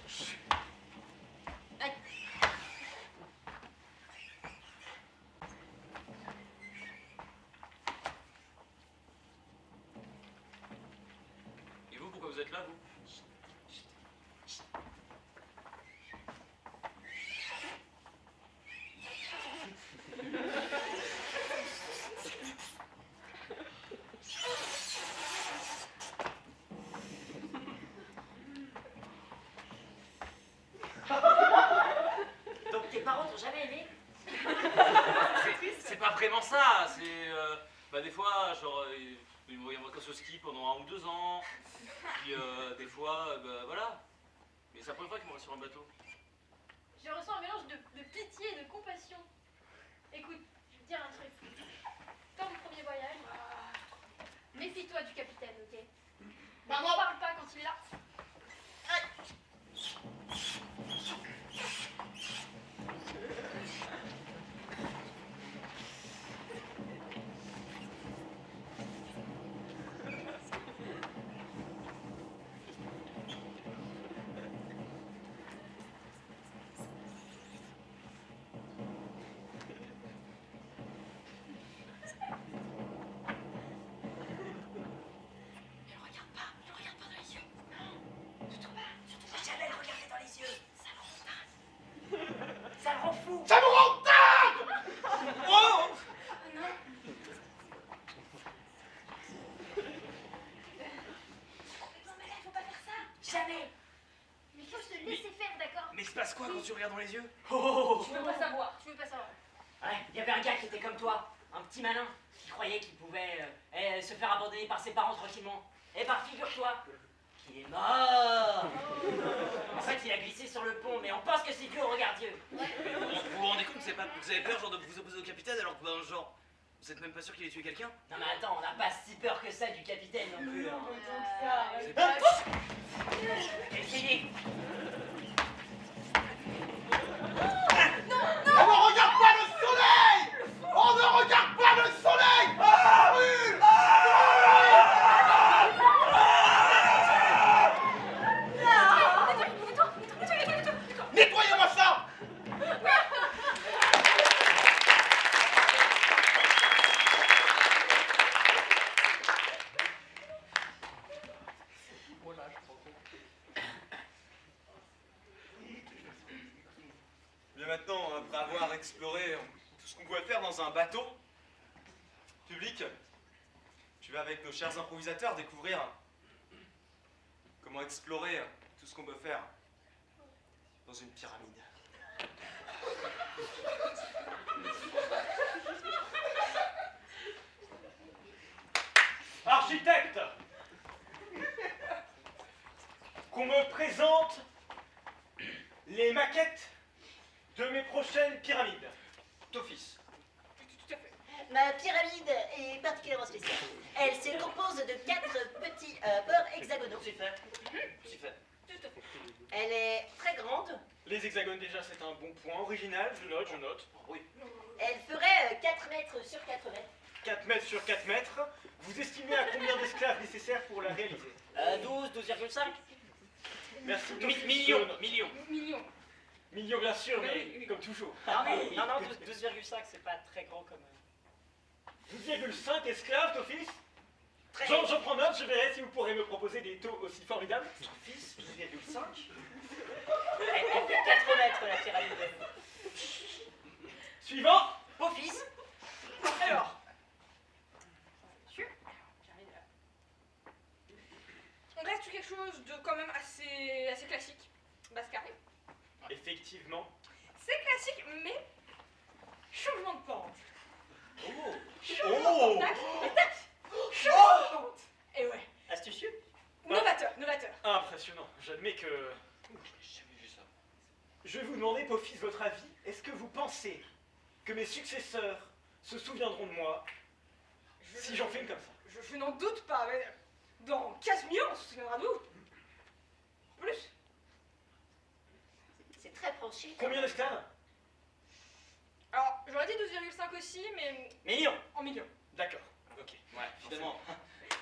Et vous, pourquoi vous êtes là, vous? Donc, tes parents t'ont jamais aimé? C'est pas vraiment ça, c'est. Bah, des fois, genre, ils m'envoient en vacances au ski pendant 1 ou 2 ans. Puis, des fois, bah voilà. Mais c'est la première fois qu'ils m'envoient sur un bateau. Je ressens un mélange de pitié et de compassion. Écoute, je vais te dire un truc. Ton premier voyage, méfie-toi du capitaine, ok? N'en parle pas quand il est là. quand tu regardes dans les yeux. Tu veux pas savoir, tu veux pas savoir. Ouais, il y avait un gars qui était comme toi, un petit malin, qui croyait qu'il pouvait se faire abandonner par ses parents tranquillement. Et bah figure-toi qu'il est mort. En fait, il a glissé sur le pont, mais on pense que c'est dû au regard Dieu. Vous vous rendez compte, vous avez peur genre de vous opposer au capitaine alors que ben, genre, vous êtes même pas sûr qu'il ait tué quelqu'un? Non mais attends, on n'a pas si peur que ça du capitaine non plus. Hein. C'est pas... Quel fini. On ne regarde pas le soleil! On ne regarde pas le soleil! Ah oui! Nettoyez-moi ça! Bien maintenant, après avoir exploré tout ce qu'on pouvait faire dans un bateau public, tu vas avec nos chers improvisateurs découvrir comment explorer tout ce qu'on peut faire dans une pyramide. Architecte! Qu'on me présente les maquettes de mes prochaines pyramides. D'office. Ma pyramide est particulièrement spéciale. Elle se compose de 4 petits bords hexagonaux. C'est fait. C'est fait. Elle est très grande. Les hexagones déjà c'est un bon point. Original, je note. Oui. Elle ferait 4 mètres sur 4 mètres. 4 mètres sur 4 mètres. Vous estimez à combien d'esclaves nécessaires pour la réaliser? 12,5. Merci. Millions. Millions. Millions bien sûr, Oui, mais oui. comme toujours. Non, 12,5 c'est pas très grand quand même. 12,5 esclaves d'office. Très J'en prends note, je verrai si vous pourrez me proposer des taux aussi formidables. D'office, 12,5. Elle fait 4 mètres la pyramide. Suivant. Beau fils. Alors. On reste sur quelque chose de quand même assez classique. Base carrée. Effectivement. C'est classique, mais changement de pente. Oh. Changement de tac, et tac. Changement de pente. Et ouais. Astucieux. Novateur. Impressionnant. J'admets que... J'ai jamais vu ça. Je vais vous demander, Pophis, votre avis. Est-ce que vous pensez que mes successeurs se souviendront de moi si j'en filme comme ça? Je n'en doute pas, mais dans 15 millions, on se souviendra de nous. Plus. C'est très penché. Combien d'esclaves? Alors, j'aurais dit 12,5 aussi, mais Millions. en millions. D'accord. Ok. Ouais, finalement.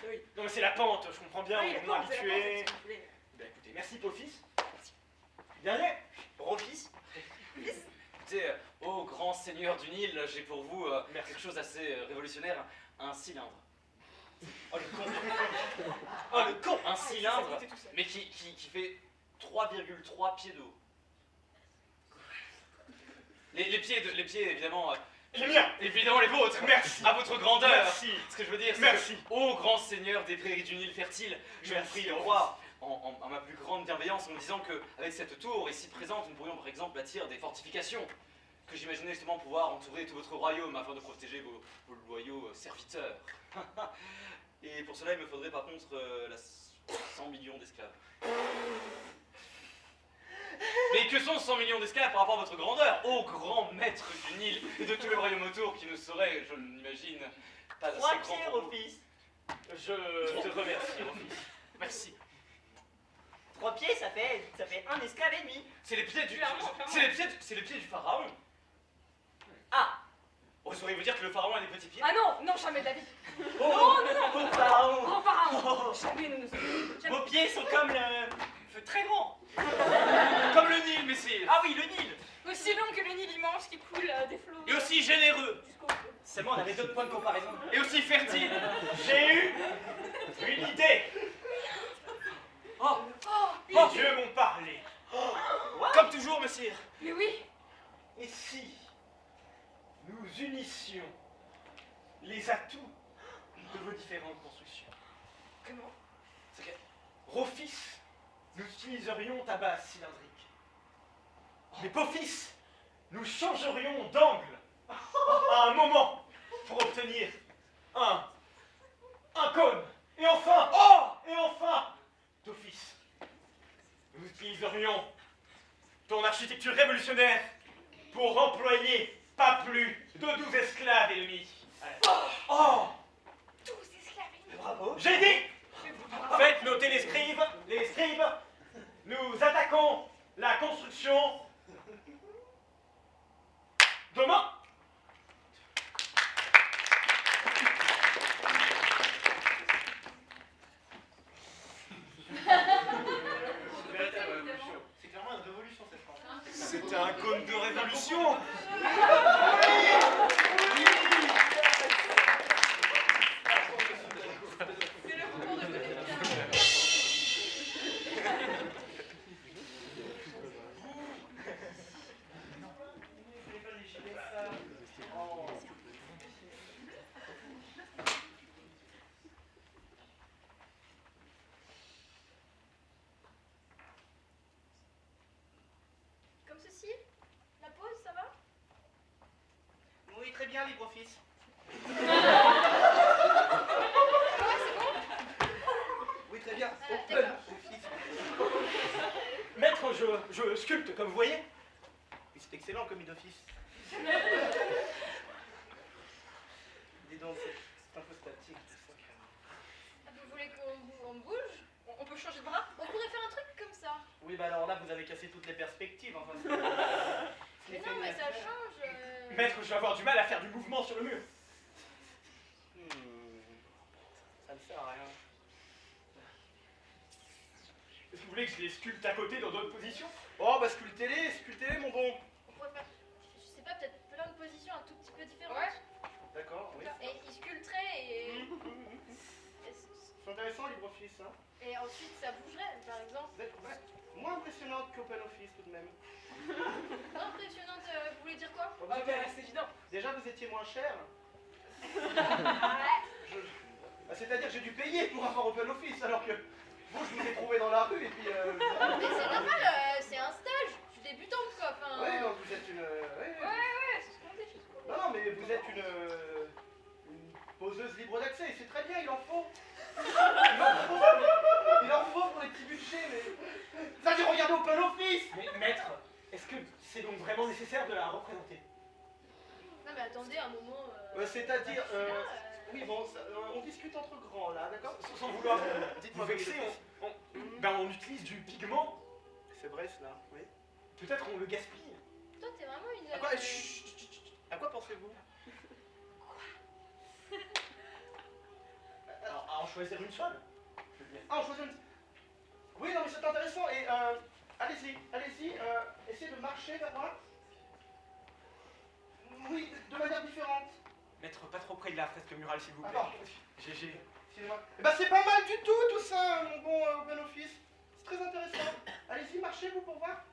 Oui. Non mais c'est la pente, je comprends bien, Oui, on est la moins pente, c'est la pente, habitué. c'est ce que je voulais. Ben écoutez, merci Pophis. Dernier. Rofis. Écoutez, ô grand seigneur du Nil, j'ai pour vous Merci. quelque chose d'assez révolutionnaire, un cylindre. Oh le con. Oh le con. Un cylindre, C'était tout seul. mais qui fait 3,3 pieds d'eau. Les pieds, évidemment, Les miens. évidemment les vôtres. Merci. À votre grandeur. Merci. Ce que je veux dire, c'est Merci. que, ô grand seigneur des prairies du Nil fertile, je vous Merci, prie de croire en ma plus grande bienveillance en me disant qu'avec cette tour ici présente, nous pourrions par exemple bâtir des fortifications que j'imaginais justement pouvoir entourer tout votre royaume afin de protéger vos loyaux serviteurs. Et pour cela, il me faudrait par contre 100 millions d'esclaves. Mais que sont 100 millions d'esclaves par rapport à votre grandeur, ô grand maître du Nil et de tous les royaumes autour qui ne seraient, je l'imagine, pas assez 3 grands pieds, pour vous. Rofis. Je te remercie, Rofis. Merci. 3 pieds, ça fait un esclave et demi. C'est les pieds du... Clairement. C'est les pieds du pharaon. Ah. Oh, sauriez vous dire que le pharaon a des petits pieds? Ah non, jamais de la vie. Oh, non. oh, pharaon. Grand pharaon. Jamais nous ne sommes. Vos pieds sont comme le... très grands. Comme le Nil, messire. Ah oui, le Nil. Aussi long que le Nil immense qui coule des flots. Et aussi généreux. Jusqu'au fond. Seulement, on avait d'autres points de comparaison. Et aussi fertile. J'ai eu une idée. Oh, Les dieux m'ont parlé. comme toujours, messire. Mais oui. Et si nous unissions les atouts de vos différentes constructions? Comment? C'est que... Rofis, nous utiliserions ta base cylindrique. Mais beau-fils, nous changerions d'angle à un moment pour obtenir un cône. Et enfin, d'office, nous utiliserions ton architecture révolutionnaire pour employer pas plus de 12 esclaves ennemis. Oh! 12 esclaves ennemis. Bravo. J'ai dit! Faites noter les scribes, nous attaquons la construction demain. C'est clairement une révolution cette phrase. C'était un cône de révolution. C'est le concours de communication. Comme ceci? La pause, ça va? Oui, très bien, LibreOffice. Ouais, c'est bon? Oui, très bien. D'accord. Maître, je sculpte, comme vous voyez. Oui, c'est excellent comme d'office. Dis donc, c'est un peu statique tout ça. Vous voulez qu'on bouge? On peut changer de bras? On pourrait faire un truc comme ça. Oui, bah alors là, vous avez cassé toutes les perspectives. Enfin, Mais non, mais ça change. Maître, je vais avoir du mal à faire du mouvement sur le mur. Ça ne sert à rien. Est-ce que vous voulez que je les sculpte à côté dans d'autres positions? Oh, bah sculptez-les, mon bon. On pourrait faire, je sais pas, peut-être plein de positions un tout petit peu différentes. Ouais. D'accord, oui. Et il sculpterait et C'est intéressant, LibreOffice, hein. et ensuite ça bougerait, par exemple. Vous êtes moins impressionnante qu'OpenOffice tout de même. Impressionnante, vous voulez dire quoi? Ok, c'est évident. Déjà, vous étiez moins cher. C'est-à-dire que j'ai dû payer pour avoir OpenOffice, alors que vous, je vous ai trouvé dans la rue et puis... Mais c'est normal, c'est un stage. Je suis débutante quoi. Enfin. Oui, non, vous êtes une... Ouais, c'est ce qu'on dit. Non, mais vous êtes une poseuse libre d'accès, et c'est très bien, il en faut. Il en faut pour les petits budgets, mais... C'est-à-dire, regardez OpenOffice. Mais maître, est-ce que c'est donc vraiment nécessaire de la représenter? Non mais attendez un moment. C'est-à-dire... je suis là, Oui, bon, on discute entre grands, là, d'accord? Sans vouloir Dites-moi, vous vexer, on utilise du pigment. C'est vrai, cela, oui. Peut-être on le gaspille. Toi t'es vraiment une. À quoi, chut, chut, chut. À quoi pensez-vous? Alors, à en choisir une seule. Ah, on choisit une... Oui, non, mais c'est intéressant, et allez-y, essayez de marcher vers moi. Oui, de manière différente. Maître, pas trop près de la fresque murale, s'il vous plaît. Attends. GG. Excusez-moi. Eh ben, c'est pas mal du tout ça, mon bon OpenOffice. C'est très intéressant. Allez-y, marchez, vous, pour voir.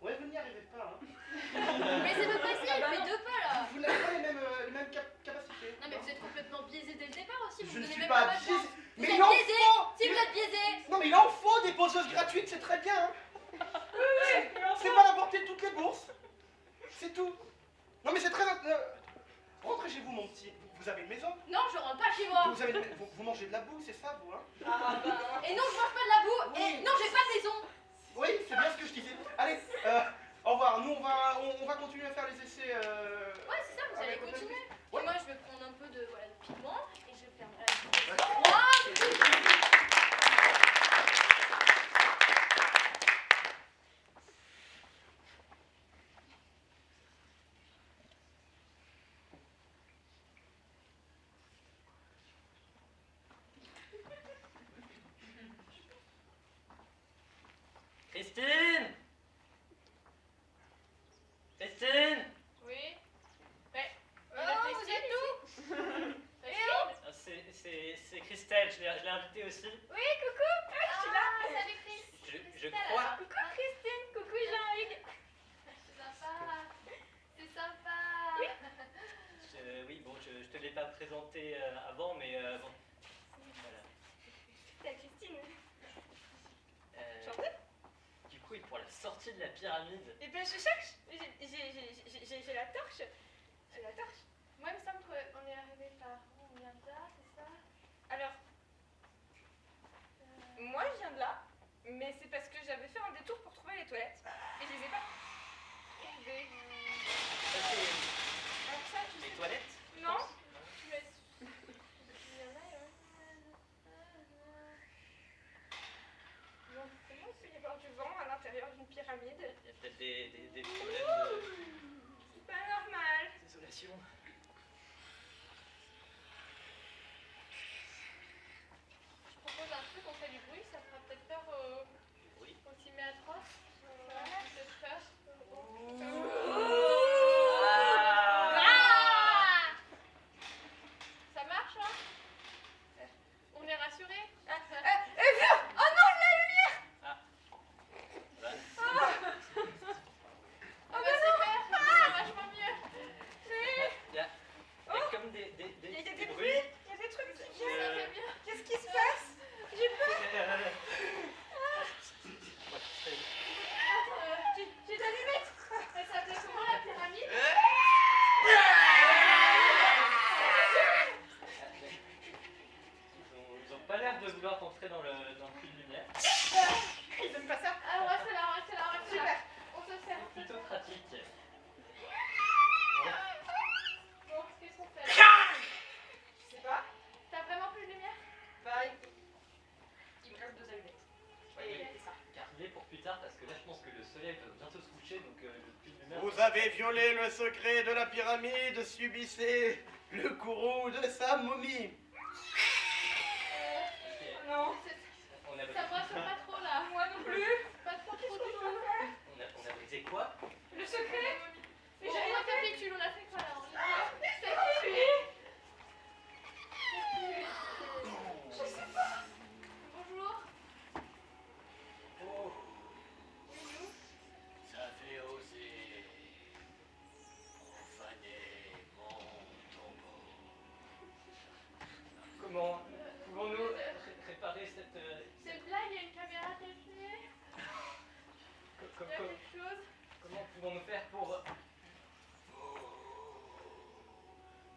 Ouais, vous n'y arrivez pas, hein. Mais c'est pas facile, il fait 2 pas là. Vous n'avez pas les mêmes capacités. Non mais vous êtes complètement biaisé dès le départ aussi. Vous Je ne donnez suis même pas votre biaisé. chance. Vous Mais êtes il en biaisé. faut. Si vous êtes biaisé. Non, mais il en faut des poseuses gratuites, c'est très bien, hein. C'est pas la portée de toutes les bourses. C'est tout. Non, mais c'est très... Rentrez chez vous, mon petit. Vous avez une maison? Non, je rentre pas chez moi. Vous mangez de la boue, c'est ça, vous, hein? Et non, je mange pas de la boue. Oui. Et non, j'ai pas de maison. Oui, c'est bien ce que je disais. Allez, au revoir. Nous, on va continuer à faire les essais. Ouais, c'est ça, vous allez avec continuer. OpenOffice. Puis Ouais. moi, je vais prendre un peu de pigment et je vais faire. Christine! Christine! Oui. Ouais. Oh, vous êtes où? Ah, c'est Christelle, je l'ai invitée aussi. Oui, coucou. Je suis là. Salut Chris. Je crois. Coucou Christine, coucou Jean-Hugues. C'est sympa. C'est sympa. Oui. Oui, bon, je te l'ai pas présenté avant, mais bon. Voilà. C'est Christine. Euh, Chantez. du Oui, pour la sortie de la pyramide. Et bien je cherche, j'ai la torche. J'ai la torche. Moi, il me semble qu'on est arrivé par où? On vient de là, c'est ça? Alors, moi je viens de là, mais c'est parce que j'avais fait un détour pour trouver les toilettes. Et je les ai pas trouvées. Ça, c'est Alors ça, je Les sais toilettes? Non. Tu laisses. Il y en a, Bon, comment il peut y avoir du vent à l'intérieur d'une pyramide? Il y a peut-être des problèmes C'est pas normal. d'isolation. Je propose un truc, on fait du bruit, ça fera peut-être peur Oui. au Timé atroce. Peut-être peur. Ah ça marche, hein? On est rassurés? Oh non, la lumière! Bah, Oh bah super! C'est vachement mieux! il y a comme des Il y a des bruits. bruits, il y a des trucs qui Ça viennent. fait bien! Qu'est-ce qui se passe? J'ai peur. J'ai d'allumettes! Elle s'appelait comment la pyramide? Ils ont pas l'air de vouloir entrer dans le puits de lumière. Ils aiment pas ça. Ah, on reste là, on reste là, on reste là! Super. On se sert, on se Plutôt pratique. Bon, qu'est-ce qu'on fait? Je sais pas. T'as vraiment plus de lumière? Pareil. Il me reste 2 allumettes. Oui. C'est ça. Gardez pour plus tard parce que là je pense que le soleil va bientôt se coucher donc le puits de lumière. Vous avez violé le secret de la pyramide, subissez le courroux de sa momie. Non. On a Ça me rassure pas trop là. Moi non plus. Pas trop du tout. on a brisé quoi? Le secret. Mais j'ai récapitule, on a fait quoi là? C'est qui lui? Je sais pas. Bonjour. Oh, Oui, nous. ça fait oser profaner mon tombeau. Comment pouvons-nous réparer cette... C'est une blague, il y a une caméra cachée. Il y a quelque chose. Comment pouvons-nous faire pour...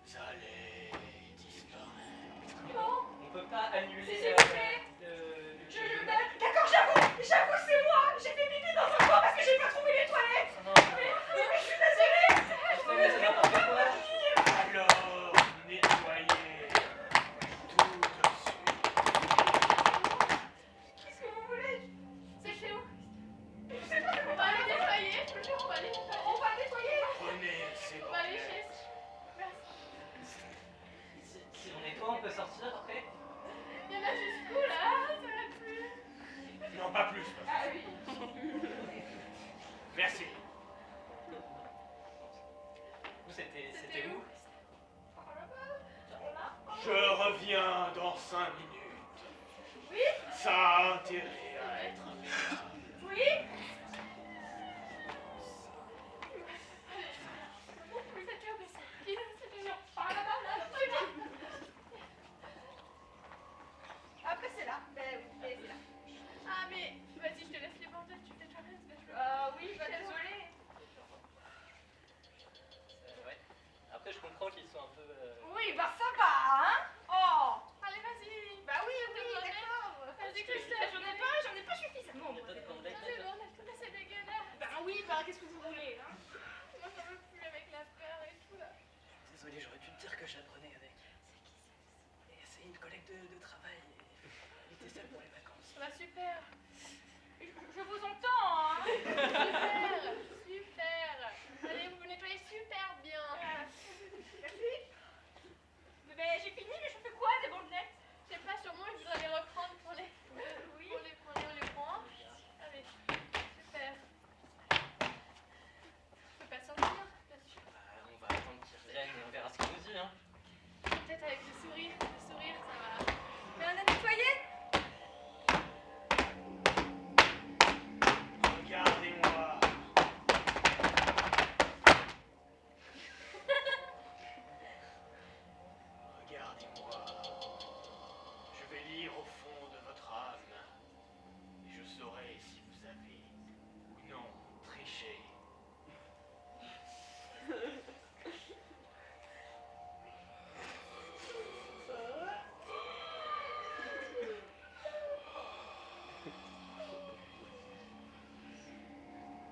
Vous allez disparaître. Non. On peut pas annuler C'est fait. le D'accord, j'avoue, c'est moi. J'ai fait pipi dans un coin parce que j'ai pas trouvé les toilettes. Mais je suis désolée. c'est n'importe quoi. Alors, nettoyez tout de suite. Qu'est-ce que vous voulez? C'est chez où? Je sais pas. On va aller nettoyer. On va aller nettoyer. On va nettoyer. Prenez ces On va aller bandelettes. chez... Merci. Si on nettoie, on peut sortir après. Il y en a jusqu'où là? Ça va plus. Non, pas plus. Ah oui. Merci. Vous, c'était où? Je reviens dans 5 minutes. Oui. Ça a intérêt à être là. Oui. Après c'est là. Ben oui, c'est là. Ah mais vas-y, je te laisse les bandelettes, tu fais toi-même parce que je veux. Oui, bah désolée. Ouais. Après, je comprends qu'ils sont un peu... Oui, bah ça va, hein. Oh. Allez, vas-y. Bah oui, d'accord. Vas-y, que je te J'en ai pas suffisamment. Il y a pas de bandelettes, C'est d'accord. bon, laisse-moi, c'est dégueulasse. Bah oui, bah qu'est-ce que vous voulez, hein. Moi, j'en veux plus avec la peur et tout là. Désolé, j'aurais pu te dire que j'apprenais avec. Et c'est une collègue de travail. Elle était seule pour les vacances. Ça va super. Je vous entends, hein. Super. Super. Allez, vous nettoyez super bien. Merci. Mais j'ai fini, mais je fais quoi des bandelettes? Je sais pas, sûrement, je voudrais les reprendre pour les... Oui. Pour les prendre. Allez, super. Je peux pas sortir, bien sûr. On va attendre qu'ils reviennent et on verra ce qu'ils nous disent. Hein. Peut-être avec le sourire, ça va. Mais on a nettoyé. Regardez-moi.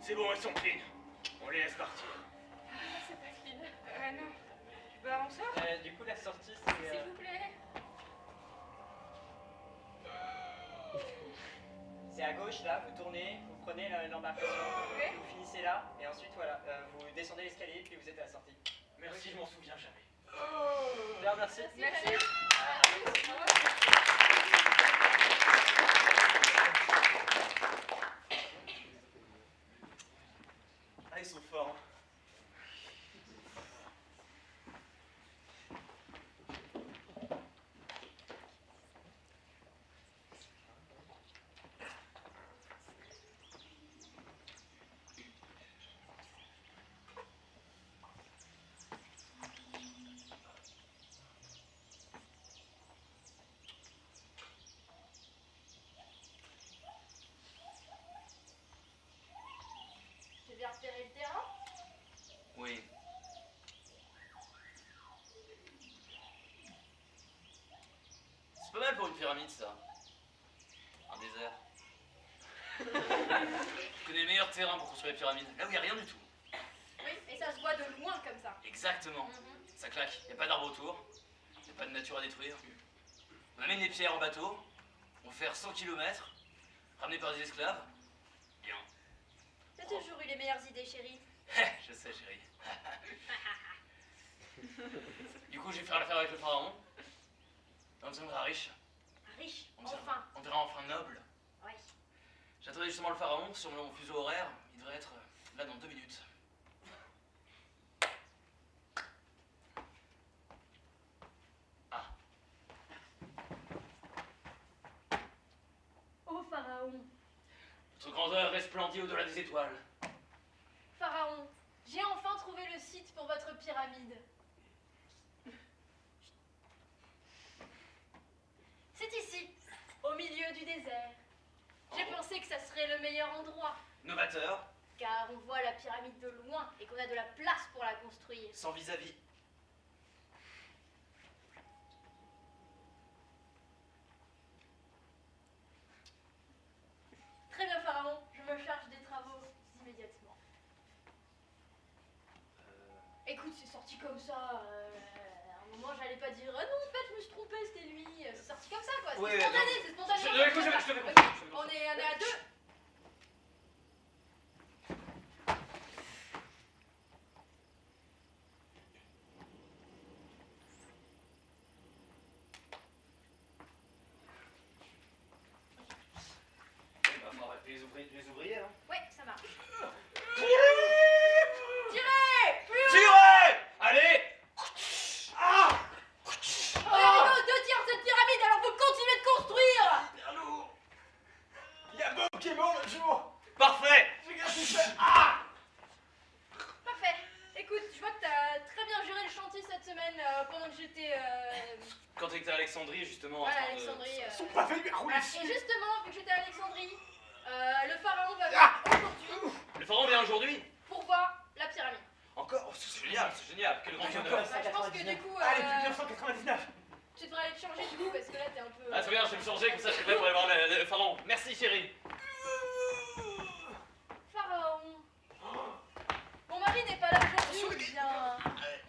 C'est bon, elles sont clean. On les laisse partir. C'est pas fine. Non. Bah, on sort, Du coup, la sortie, c'est... s'il vous plaît. C'est à gauche, là, vous tournez, vous prenez l'embarcation, Oui. vous finissez là, et ensuite, voilà, vous descendez l'escalier, puis vous êtes à la sortie. Merci, je m'en souviens jamais. Bien, merci. Merci. Ah, ils sont forts. Hein. J'ai bien repéré le terrain. Oui. C'est pas mal pour une pyramide, ça. Un désert. Je connais le meilleur terrain pour construire les pyramides. Là où il n'y a rien du tout. Oui, et ça se voit de loin comme ça. Exactement. Mhm. Ça claque. Il n'y a pas d'arbre autour. Il n'y a pas de nature à détruire. On amène les pierres en bateau. On fait faire 100 km. Ramenés par des esclaves. Bien. T'as toujours eu les meilleures idées, chérie. Je sais, chérie. Du coup, je vais faire l'affaire avec le pharaon. On deviendra riche. Riche, On deviendra- enfin. On verra enfin noble. Ouais. J'attendais justement le pharaon sur mon fuseau horaire. Il devrait être là dans 2 minutes. Ah, Oh, Pharaon. votre grandeur resplendit au-delà des étoiles. Pharaon, j'ai enfin trouvé le site pour votre pyramide. C'est ici, au milieu du désert. J'ai pensé que ça serait le meilleur endroit, Novateur, car on voit la pyramide de loin et qu'on a de la place pour la construire. sans vis-à-vis. Très bien, Pharaon, je me charge des travaux immédiatement. Écoute, c'est sorti comme ça. À un moment, j'allais pas dire ah non, en fait, je me suis trompée, c'était lui. C'est sorti comme ça, quoi. C'est Ouais, spontané, non. c'est spontané. Écoute, je te fais Ok, confiance, je te fais on est à deux. Il va falloir appeler les ouvriers, hein. Ouais, ça marche. Tirez! Tirez! Plus haut! Tirez! Allez! Ah! On est arrivé aux 2 tiers de cette pyramide, alors faut continuer de construire! Il y a Bob qui est mort l'autre jour. Parfait! Regarde ce qu'il fait. Ah! Parfait. Écoute, je vois que t'as très bien géré le chantier cette semaine pendant que j'étais. Quand t'étais à Alexandrie, justement. Voilà, en train de- Alexandrie. Son pavé lui a roulé Voilà. dessus. Et justement, vu que j'étais à Alexandrie, le pharaon va venir aujourd'hui Le pharaon vient aujourd'hui? pour voir la pyramide. Encore? Oh, c'est génial, c'est génial. Quel grand Encore. honneur. Bah, je pense que du coup, Allez, plus 999. tu devrais aller te changer du coup parce que là t'es un peu. Ah, très bien, je vais me changer, comme ça je suis prêt pour aller voir le pharaon. Merci, chérie. Pharaon. Mon mari n'est pas là aujourd'hui,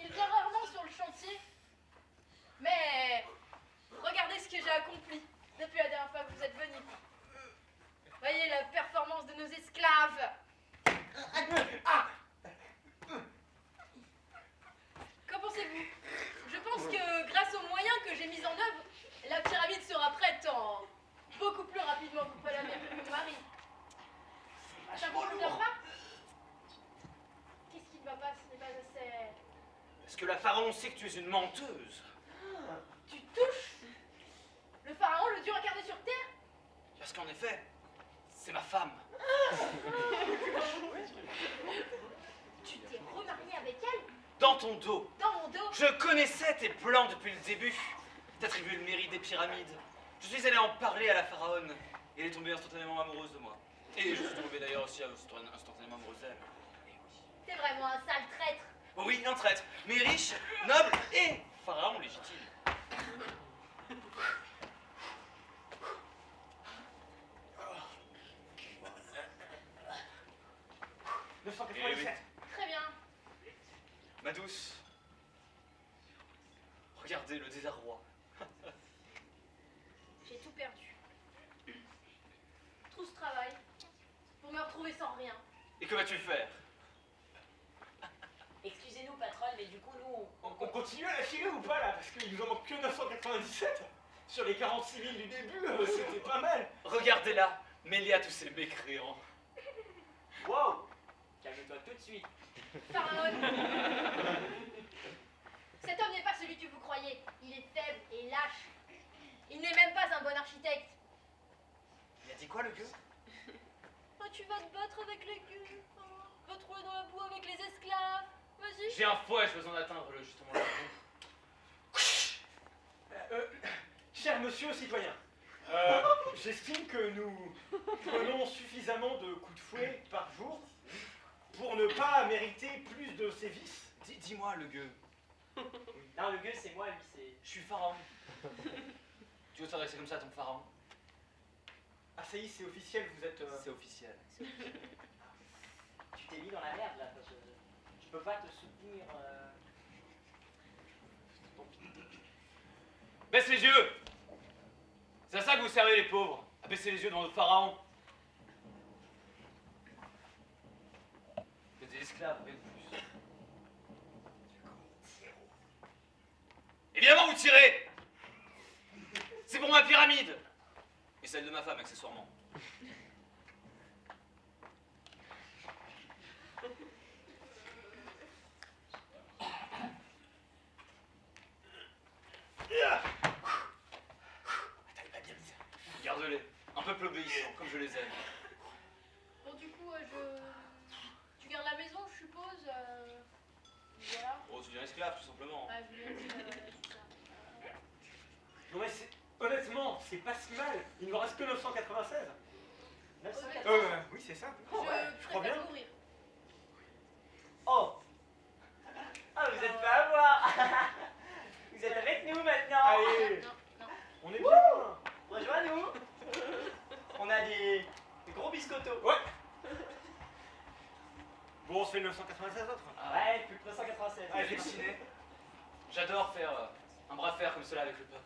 il vient rarement sur le chantier. Mais regardez ce que j'ai accompli depuis la dernière fois que vous êtes venu. Voyez la performance de nos esclaves. Qu'en pensez-vous? Je pense que grâce aux moyens que j'ai mis en œuvre, la pyramide sera prête en beaucoup plus rapidement que vous pouvez l'amener que mon mari. Ça vous convient pas? Qu'est-ce qui ne va pas? Ce n'est pas assez. Est-ce que la pharaon sait que tu es une menteuse? Tu touches le pharaon, le dieu incarné sur terre? Parce qu'en effet, c'est ma femme. Tu t'es remarié avec elle? Dans ton dos. Dans mon dos? Je connaissais tes plans depuis le début. T'attribuer le mérite des pyramides. Je suis allé en parler à la pharaone. Et elle est tombée instantanément amoureuse de moi. Et je suis tombé d'ailleurs aussi instantanément amoureuse d'elle. Et oui. T'es vraiment un sale traître. Oh oui, un traître, mais riche, noble et pharaon légitime. Regardez le désarroi. J'ai tout perdu. Tout ce travail pour me retrouver sans rien. Et que vas-tu faire? Excusez-nous, patronne, mais du coup, nous, On continue à la filer ou pas là? Parce qu'il nous en manque que 997. Sur les 46 000 du début, c'était pas mal. Regardez-la, mêlée à tous ces mécréants. Wow! Calme-toi tout de suite. Pharaon. Cet homme n'est pas celui que vous croyez. Il est faible et lâche. Il n'est même pas un bon architecte. Il a dit quoi, le gueux? Oh, tu vas te battre avec les gueux. Va te rouler dans la boue avec les esclaves. Vas-y. J'ai un fouet, je besoin d'atteindre justement la boue. Cher monsieur citoyen, j'estime que nous prenons suffisamment de coups de fouet par jour pour ne pas mériter plus de sévices. Dis-moi, le gueux. Non, le gueux, c'est moi, lui, c'est... Je suis pharaon. Tu veux t'adresser comme ça à ton pharaon? Ah ça y est, c'est officiel, vous êtes... C'est officiel. Tu t'es mis dans la merde, là, parce que je peux pas te soutenir... Baisse les yeux! C'est à ça que vous servez les pauvres, à baisser les yeux devant notre pharaon. Vous êtes des esclaves, rien de plus. Évidemment, vous tirez! C'est pour ma pyramide! Et celle de ma femme, accessoirement. Garde-les, un peuple obéissant, comme je les aime. Bon, du coup, tu gardes la maison, je suppose. Voilà. Oh, tu deviens esclave, tout simplement. Ouais, je viens de dire, tout ça. Non mais honnêtement, c'est pas si mal. Il ne me reste que 996. 980. Oui, c'est ça. Je crois bien. préfère mourir. Oh! Ah, vous êtes pas à voir. Vous êtes avec nous maintenant. Allez, Non, non. on est bien. Rejoins-nous. On a des gros biscottos. Ouais. Bon, on se fait le 996 autres. Ouais, plus de 387. Allez, J'ai dessiné. J'adore faire un bras de fer comme cela avec le peuple.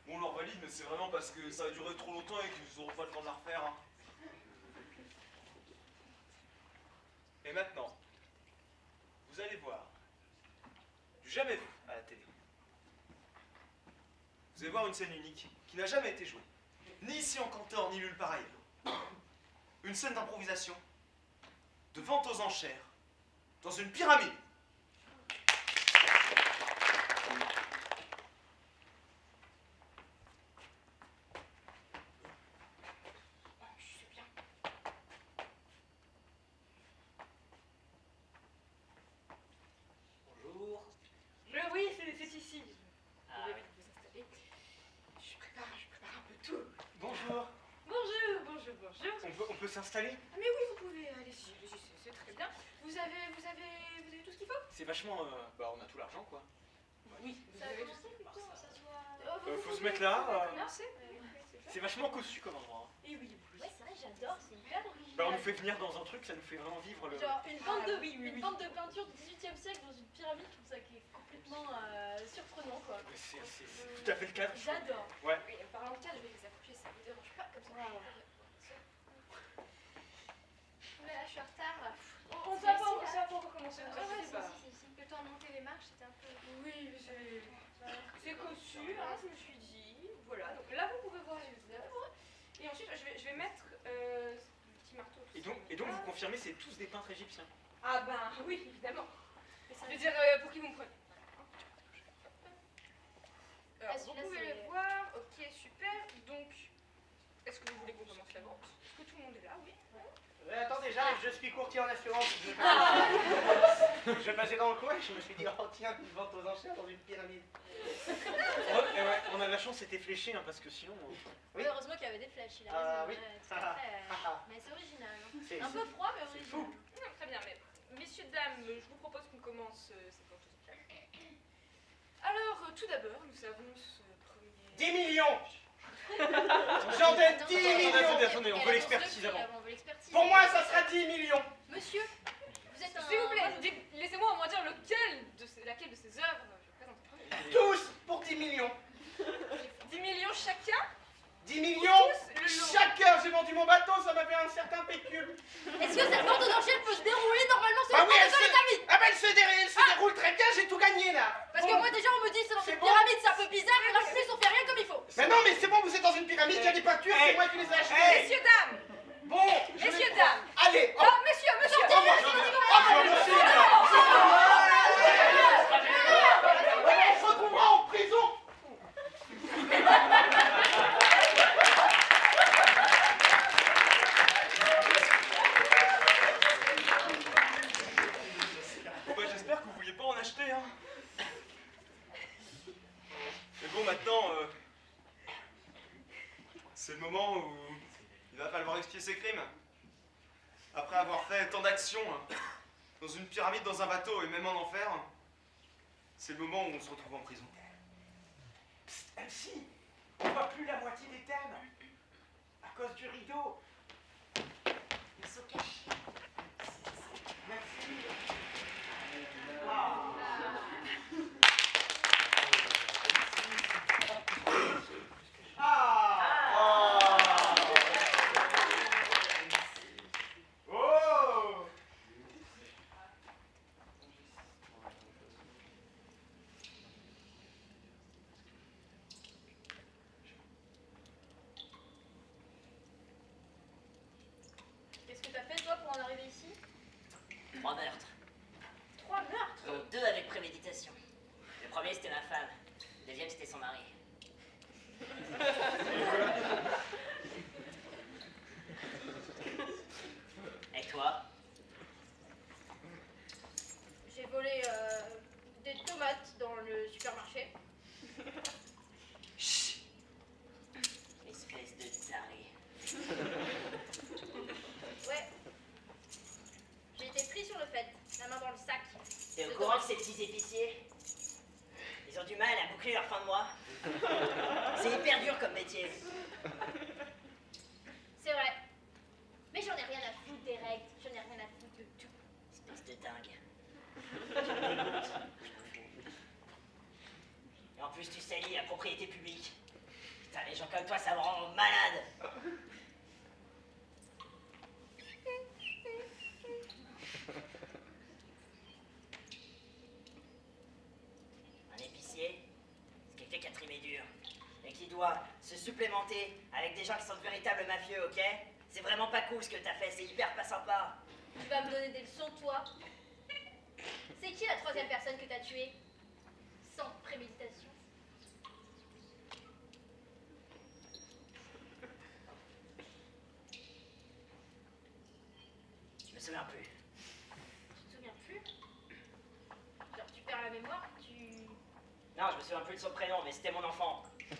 Bon, on leur valide, mais c'est vraiment parce que ça a duré trop longtemps et qu'ils n'auront pas le temps de la refaire. Hein. Et maintenant, vous allez voir du jamais vu à la télé. Vous allez voir une scène unique qui n'a jamais été jouée, ni ici en Cantor, ni nulle part ailleurs. Une scène d'improvisation, de vente aux enchères, dans une pyramide. Bonjour. Oui, c'est ici. Ah, Vous pouvez vous installer. Je prépare un peu tout. Bonjour. Bonjour. On peut s'installer? Ah, mais oui, vous pouvez. Allez-y, c'est très bien. Vous avez tout ce qu'il faut? C'est vachement... bah, on a tout l'argent, quoi. Oui, Ça a commencé plutôt, ça soit. Faut se mettre là. Commencez. C'est vachement cossu comme endroit. Hein. Et oui, en plus. Ouais, c'est vrai, j'adore, c'est hyper original. Bah, on nous fait venir dans un truc, ça nous fait vraiment vivre le... Genre une bande de, oui, une bande de peinture du 18e siècle dans une pyramide, je trouve ça qui est complètement surprenant quoi. C'est tout à fait le cadre. je trouve. J'adore. Ouais. Oui, parlant de cas, je vais les approcher, ça vous dérange pas comme ça. Oh là là, je suis en retard. On va pas encore commencer, vous inquiétez pas. Le temps de monter les marches, c'était un peu. Oui, mais c'est conçu, hein, je me suis dit. Voilà, donc là vous pouvez voir les œuvres. Et ensuite, je vais mettre le petit marteau. Et donc vous confirmez, c'est tous des peintres égyptiens? Ah ben oui, évidemment. Je veux dire, pour qui vous me prenez? Alors, vous celui-là, pouvez c'est- le voir, ok, super. Donc, est-ce que vous voulez qu'on commence la vente? Est-ce que tout le monde est là? Oui. Attendez, j'arrive, je suis courtier en assurance. Je passais dans le coin et je me suis dit, oh tiens, une vente aux enchères dans une pyramide. Ouais, on a de la chance, c'était fléché, hein, parce que sinon... Oui, heureusement qu'il y avait des flèches, il a Ah, raison. oui. Ouais, tout à fait, mais c'est original. Hein. C'est Un peu froid, mais c'est original. fou. Non, très bien, mais messieurs, dames, je vous propose qu'on commence cette vente aux enchères. Alors, tout d'abord, nous avons ce premier... 10 millions. J'en donne 10 Attendez, millions. attendez, on veut l'expertise avant. On veut l'expertise. Pour moi, ça sera 10 millions. Monsieur, vous êtes un... S'il vous plaît, laissez-moi au moins dire laquelle de ces œuvres je présente en premier. Tous pour 10 millions. 10 millions chacun? 10 millions Tous le lot. chacun. J'ai vendu mon bateau, ça m'a fait un certain pécule. Est-ce que cette vente aux enchères peut se dérouler normalement sur Ah le oui, compte elle de se, l'établi? ah bah elle se déroule très bien, j'ai tout gagné là. Parce que Bon. moi déjà on me dit c'est dans C'est une bon. pyramide, c'est un peu bizarre, mais là en plus on fait rien comme il faut. Mais non, mais c'est bon, vous êtes dans une pyramide, il y a des peintures, c'est moi qui les ai achetées. Messieurs, dames! Bon, je Messieurs, les prends. dames! Allez, Oh, monsieur, monsieur! on se retrouvera en prison. Bon, bah, j'espère que vous vouliez pas en acheter, hein. Mais bon, maintenant, c'est le moment où il va falloir expier ses crimes. Après avoir fait tant d'actions, hein, dans une pyramide, dans un bateau et même en enfer, c'est le moment où on se retrouve en prison. Psst, MC, on voit plus la moitié des thèmes. À cause du rideau. Ils sont cachés. Merci. Oh! Qu'est-ce que t'as fait toi pour en arriver ici? 3 meurtres. 3 meurtres? Dont 2 avec préméditation. Le premier c'était ma femme. Le deuxième c'était son mari. Et toi? J'ai volé des tomates dans le supermarché. Chut! Espèce de taré. Ouais. J'ai été pris sur le fait, la main dans le sac. T'es au courant que ces petits épiciers, ils ont du mal à boucler leur fin de mois? C'est hyper dur comme métier. C'est vrai. Mais j'en ai rien à foutre des règles, j'en ai rien à foutre de tout. Espèce de dingue. Et en plus tu salis la propriété publique. Putain, les gens comme toi, ça me rend malade. Un épicier, c'est quelqu'un qui a trimé dur. Et qui doit se supplémenter avec des gens qui sont de véritables mafieux, ok? C'est vraiment pas cool ce que t'as fait, c'est hyper pas sympa. Tu vas me donner des leçons, toi? C'est qui la troisième personne que t'as tuée? Sans préméditation. Je me souviens plus. Tu te souviens plus? Genre tu perds la mémoire, tu... Non, je me souviens plus de son prénom, mais c'était mon enfant. T'es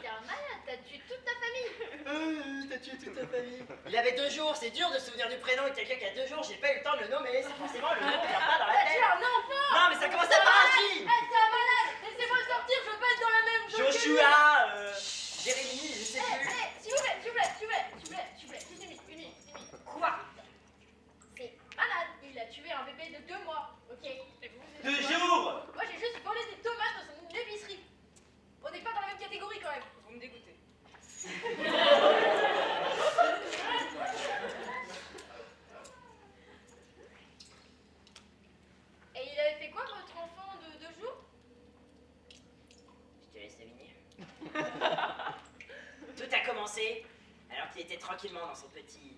un malade, t'as tué toute ta famille. T'as tué toute ta famille. Il avait 2 jours, c'est dur de se souvenir du prénom de quelqu'un qui a 2 jours, j'ai pas eu le temps de le nommer, c'est forcément le nom qui vient pas dans la T'as tué tête. un enfant. Non, mais ça commence à par un J. Eh, t'es un malade. Laissez-moi le sortir, je veux pas être dans la même zone que lui. Joshua, Jérémy, je sais Eh, plus. s'il vous plaît, juste une minute. Quoi? C'est malade, il a tué un bébé de 2 mois, ok? 2 jours. Moi j'ai juste volé des tomates dans son épicerie. On n'est pas dans la même catégorie quand même. Vous me dégoûtez. Et il avait fait quoi votre enfant de 2 jours? Je te laisse deviner. Tout a commencé alors qu'il était tranquillement dans son petit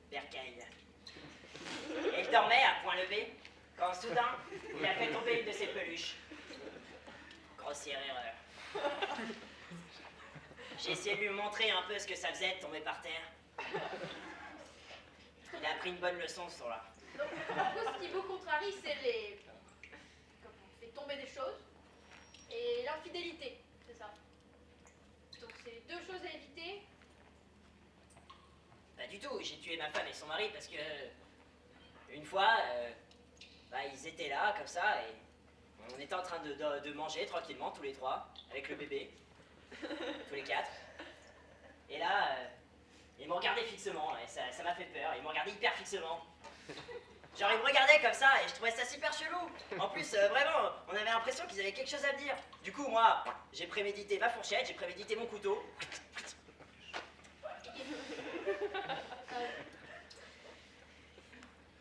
bercail. Et il dormait à point levé quand soudain il a fait tomber une de ses peluches. Grossière erreur. J'ai essayé de lui montrer un peu ce que ça faisait de tomber par terre. Il a appris une bonne leçon ce jour-là. Donc en gros ce qui vous contrarie c'est les... Comme on fait tomber des choses et l'infidélité, c'est ça. Donc c'est 2 choses à éviter. Pas du tout, j'ai tué ma femme et son mari parce que une fois, ils étaient là comme ça et On était en train de manger tranquillement, tous les trois, avec le bébé, tous les quatre. Et là, ils m'ont regardé fixement, et ça m'a fait peur. Ils m'ont regardé hyper fixement. Genre, ils me regardaient comme ça, et je trouvais ça super chelou. En plus, vraiment, on avait l'impression qu'ils avaient quelque chose à me dire. Du coup, moi, j'ai prémédité ma fourchette, j'ai prémédité mon couteau.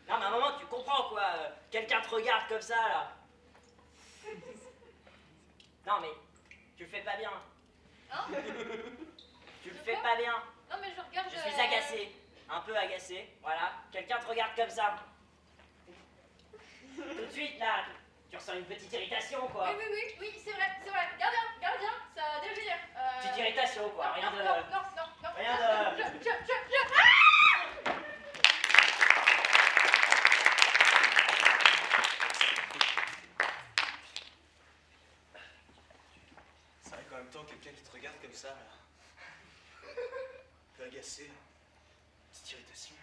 Non, mais à un moment, tu comprends, quoi. Quelqu'un te regarde comme ça, là. Non, mais tu le fais pas bien. Hein? Tu le fais pas bien. Non, mais je regarde. Je suis agacé. Un peu agacé, voilà. Quelqu'un te regarde comme ça. Tout de suite, là, tu ressens une petite irritation, quoi. Oui, c'est vrai. Regarde bien, ça dégénère. Petite irritation, quoi. Rien de... Non. Rien de... C'est vrai qu'en même temps, quelqu'un qui te regarde comme ça, là. Un peu agacé. Petite irritation.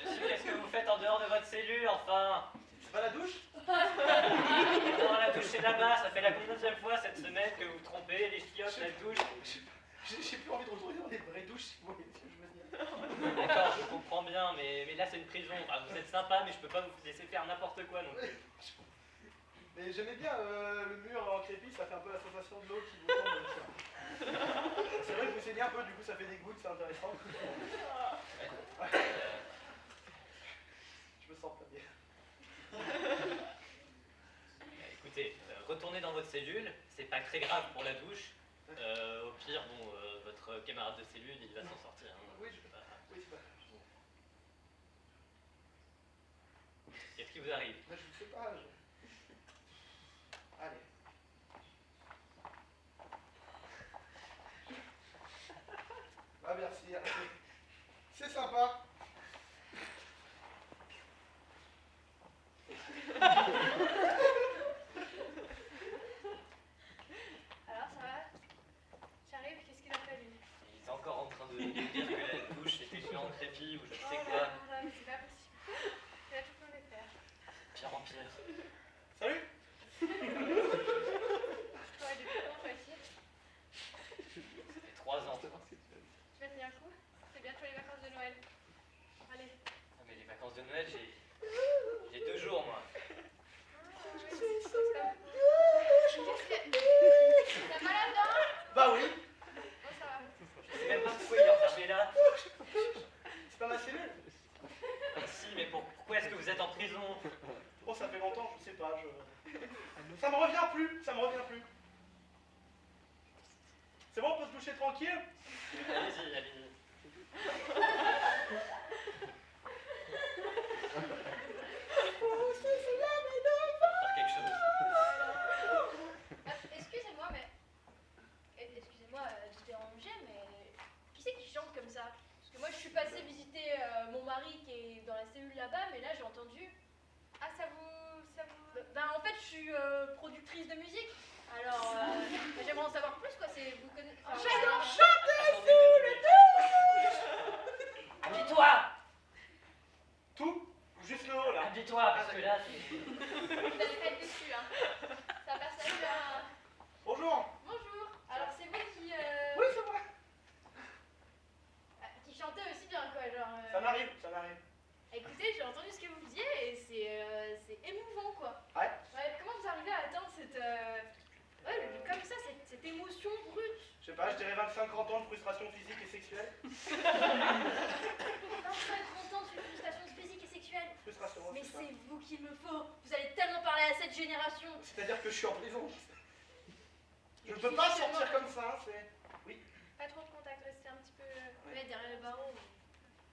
Monsieur, qu'est-ce que vous faites en dehors de votre cellule, enfin? C'est pas la douche? Non, la douche c'est là-bas, ça fait la combien fois cette semaine que vous trompez, les chiottes, la douche? J'ai plus envie de retourner dans les vraies douches, si vous voyez ce que je veux dire. D'accord, je comprends bien, mais là c'est une prison. Ah, vous êtes sympa, mais je peux pas vous laisser faire n'importe quoi non plus. Mais j'aimais bien le mur en crépi, ça fait un peu la sensation de l'eau qui vous tombe. C'est vrai que vous saignez un peu, du coup ça fait des gouttes, c'est intéressant. Je me sens pas bien. Écoutez, retournez dans votre cellule, c'est pas très grave pour la douche. Au pire, bon, votre camarade de cellule, il va s'en sortir. Hein. Oui, c'est pas grave. Qu'est-ce qui vous arrive? Mais je ne sais pas. Allez. Ah merci. C'est sympa. Alors, ça va? J'arrive, qu'est-ce qu'il a fallu? Il est encore en train de dire que la douche était fait en crépi ou je sais quoi. Non, mais c'est pas possible. Il va tout me les faire. Pire en pire. Salut. Ouais, depuis quand, toi aussi? Ça fait 3 ans. Tu vas tenir le coup? C'est bientôt les vacances de Noël. Allez. Ah, mais les vacances de Noël, j'ai 2 jours moi. T'as mal là-dedans? Bah oui. Bon, ça va. Je sais même pas pourquoi il est enfermé là. C'est pas ma cellule. Si, mais pourquoi est-ce que vous êtes en prison? Oh, ça fait longtemps, je sais pas. Ça me revient plus. C'est bon, on peut se doucher tranquille? Allez-y, allez-y. Faire quelque chose. Excusez-moi, mais... Excusez-moi de déranger, mais... Qui c'est qui chante comme ça? Parce que moi, je suis passée visiter mon mari qui est dans la cellule là-bas, mais là, j'ai entendu... Ah, ça vous... Ben, en fait, je suis productrice de musique. Alors, j'aimerais en savoir plus, quoi. C'est... Vous connaissez... J'adore chanter sous le Habille-toi! Tout? Juste le haut, là. Habille-toi, parce que là, c'est... Vous allez pas être déçus, hein. C'est un personnage... Bonjour. Bonjour. Alors, c'est vous qui... Oui, c'est vrai. Qui chantez aussi bien, quoi, genre... Ça m'arrive. Écoutez, j'ai entendu ce que vous disiez et c'est émouvant, quoi. Ouais. Comment vous arrivez à atteindre cette... comme ça, cette émotion brute? Je sais pas, je dirais 25-30 ans de frustration physique et sexuelle. 25-30 ans de frustration physique et sexuelle. Frustration, Mais c'est ça. c'est vous qu'il me faut. Vous allez tellement parler à cette génération. C'est-à-dire que je suis en prison. Je ne peux pas sortir comme ça, c'est... Oui. Pas trop de contact, restez un petit peu derrière les barreaux.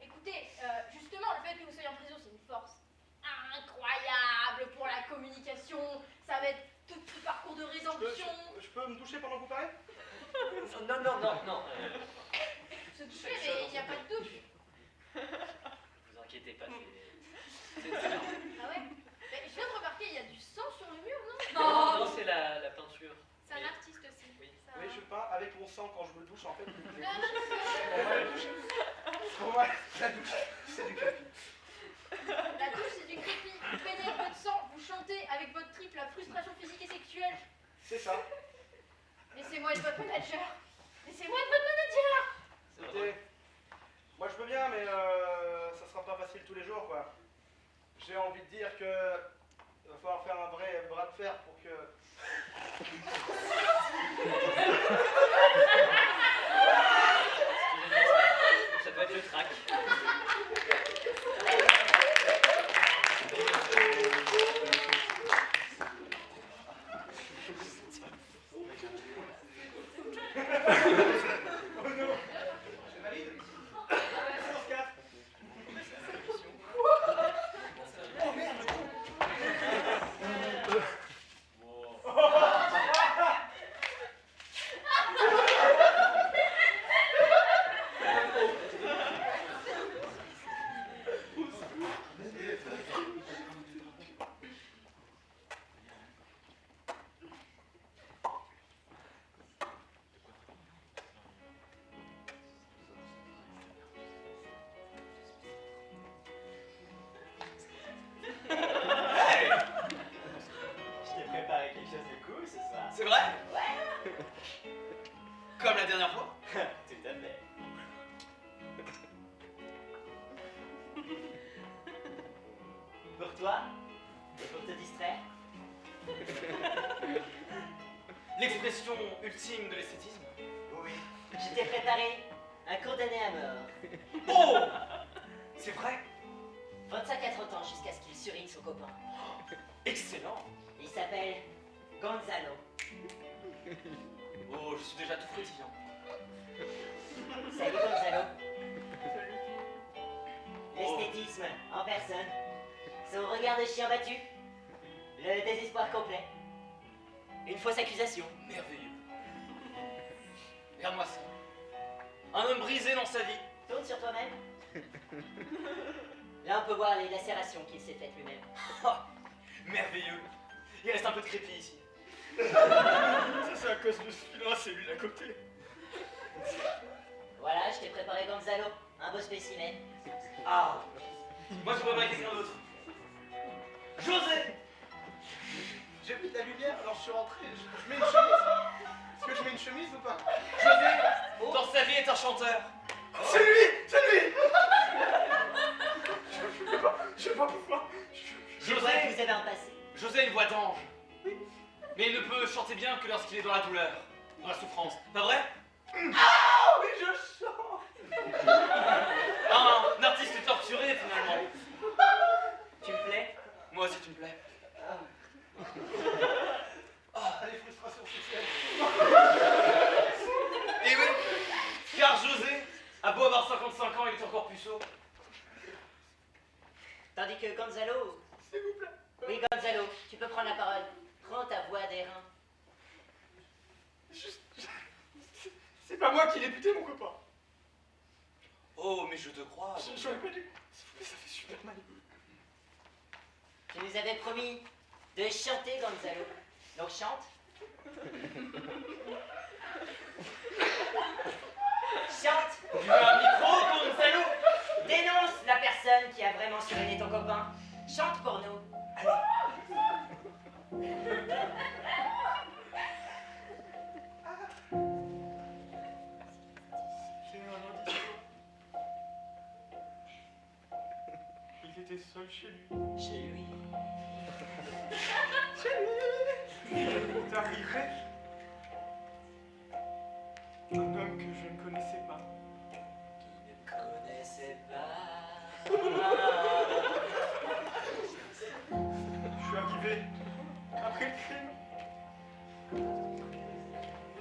Écoutez, justement, le fait que vous soyez en prison, c'est une force incroyable pour la communication. Ça va être tout petit parcours de rédemption. Je peux me toucher pendant que vous parlez? Non. Se toucher, mais il n'y a pas de douche. Vous inquiétez pas, c'est Ah ouais? Mais je viens de remarquer, il y a du sang sur le mur, non? Non, c'est la peinture. C'est un artiste aussi. Oui. Ça- Oui, je peins avec mon sang quand je me douche, en fait. Ah, moi, la douche, c'est du crépi. La douche, c'est du crépi. Vous pénètrez votre sang, vous chantez avec votre triple la frustration physique et sexuelle. C'est ça. Laissez-moi être votre manager. Laissez-moi être votre manager. Écoutez, moi je veux bien, mais ça sera pas facile tous les jours, quoi. J'ai envie de dire que il va falloir faire un vrai bras de fer pour que... Ça doit être le trac. Oh non, je valide. Séance 4. Oh merde. Je t'ai préparé quelque chose de cool ce soir. C'est vrai? Comme la dernière fois? Tout à fait. Pour toi, et pour te distraire, L'expression ultime de l'esthétisme? oui, je t'ai préparé un condamné à mort. Oh! C'est vrai? 25 à 30 ans jusqu'à ce qu'il surine son copain. Excellent! Il s'appelle Gonzalo. Oh, je suis déjà tout frétillant. Salut Gonzalo. L'esthétisme en personne. Son regard de chien battu. Le désespoir complet. Une fausse accusation. Merveilleux. Regarde-moi ça. Un homme brisé dans sa vie. Tourne sur toi-même. Là, on peut voir les lacérations qu'il s'est faites lui-même. Merveilleux. Il reste un peu de crépi ici. Ça, c'est à cause de celui-là, c'est lui à côté. Voilà, je t'ai préparé Gonzalo. Un beau spécimen. Ah! Moi, je préparais quelqu'un d'autre. José! J'ai vu de la lumière, alors je suis rentré. Je mets une chemise. Est-ce que je mets une chemise ou pas? José, dans sa vie, est un chanteur. C'est lui! C'est lui! Je sais pas pourquoi. Je vois que vous avez un passé. José a une voix d'ange. Mais il ne peut chanter bien que lorsqu'il est dans la douleur, dans la souffrance. Pas vrai? Ah oui, je chante! Un artiste torturé, finalement. Tu me plais? Moi aussi, tu me plais. Ah, les frustrations sociales. Et oui, car José a beau avoir 55 ans, il est encore puceau. Tandis que Gonzalo... S'il vous plaît. Oui, Gonzalo, tu peux prendre la parole. Prends ta voix d'airain. C'est pas moi qui l'ai buté, mon copain. Oh, mais je te crois. J'aurais pas dû. S'il vous plaît, ça fait super mal. Tu nous avais promis de chanter, Gonzalo. Donc chante. Chante. Tu veux un micro, Gonzalo? Dénonce la personne qui a vraiment suriné ton copain. Chante pour nous. Il était seul chez lui. Chez lui. Il est arrivé un homme que je ne connaissais pas. Qui ne connaissait pas. Je suis arrivé après le crime.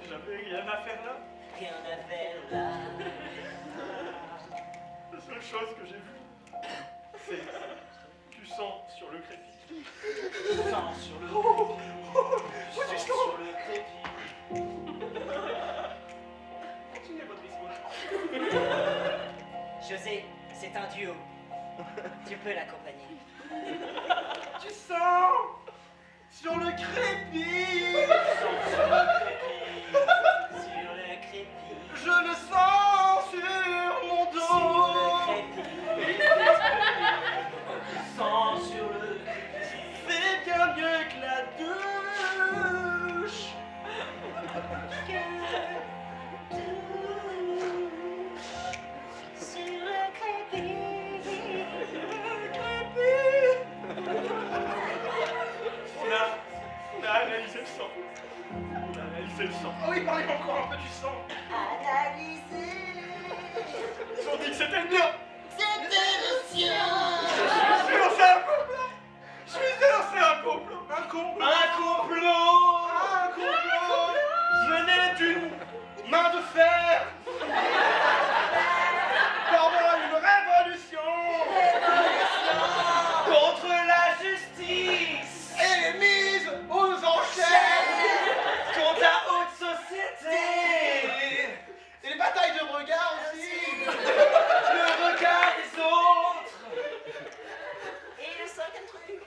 J'avais rien à faire là. Rien à faire là. La seule chose que j'ai vue, c'est du sang sur le crépi. Sang sur le crépi. Sang sur le crépi. Continuez votre histoire. José, c'est un duo. Tu peux l'accompagner. Du sang sur le crépi. Sang sur le crépi. Sur le crépi. Je le sens sur mon dos. Sur le crépi. C'est le sang. Ah oui, parlez encore un peu du sang. Analyser. Ils ont dit que c'était bien. C'était le sien. Je suis lancé un complot. Je suis lancé un complot. Un complot. Un complot mené d'une main de fer pendant une révolution contre la justice et mise aux enchères contre la haute société et les batailles de regard aussi, le regard des autres. Et le cinquième truc.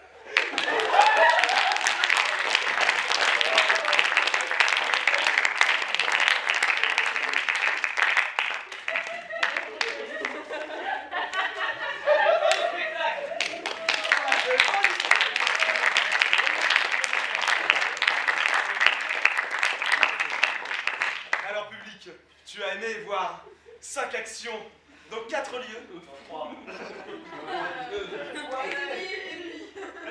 Alors public, tu as aimé voir 5 actions dans 4 lieux.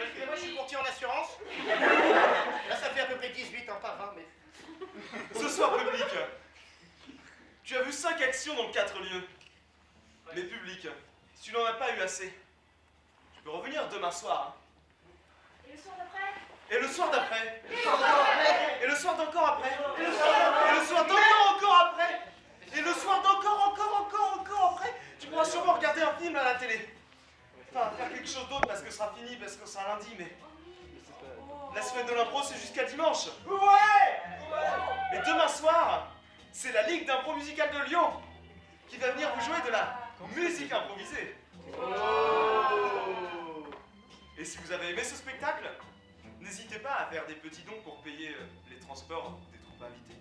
Excusez-moi, je suis courtier en assurance. Là, ça fait à peu près 18 ans, pas 20, mais... Ce soir public, tu as vu 5 actions dans 4 lieux. Mais public, si tu n'en as pas eu assez, tu peux revenir demain soir. Et le soir d'après? Et le soir d'après. Et le soir d'encore après. Et le soir d'encore encore après. Et le soir d'encore encore après. Tu pourras sûrement regarder un film à la télé. Enfin, faire quelque chose d'autre parce que ce sera fini, parce que ce sera lundi, mais... La semaine de l'impro, c'est jusqu'à dimanche. Ouais. Et demain soir, c'est la Ligue d'impro musicale de Lyon qui va venir vous jouer de la musique improvisée. Et si vous avez aimé ce spectacle, n'hésitez pas à faire des petits dons pour payer les transports des troupes invitées.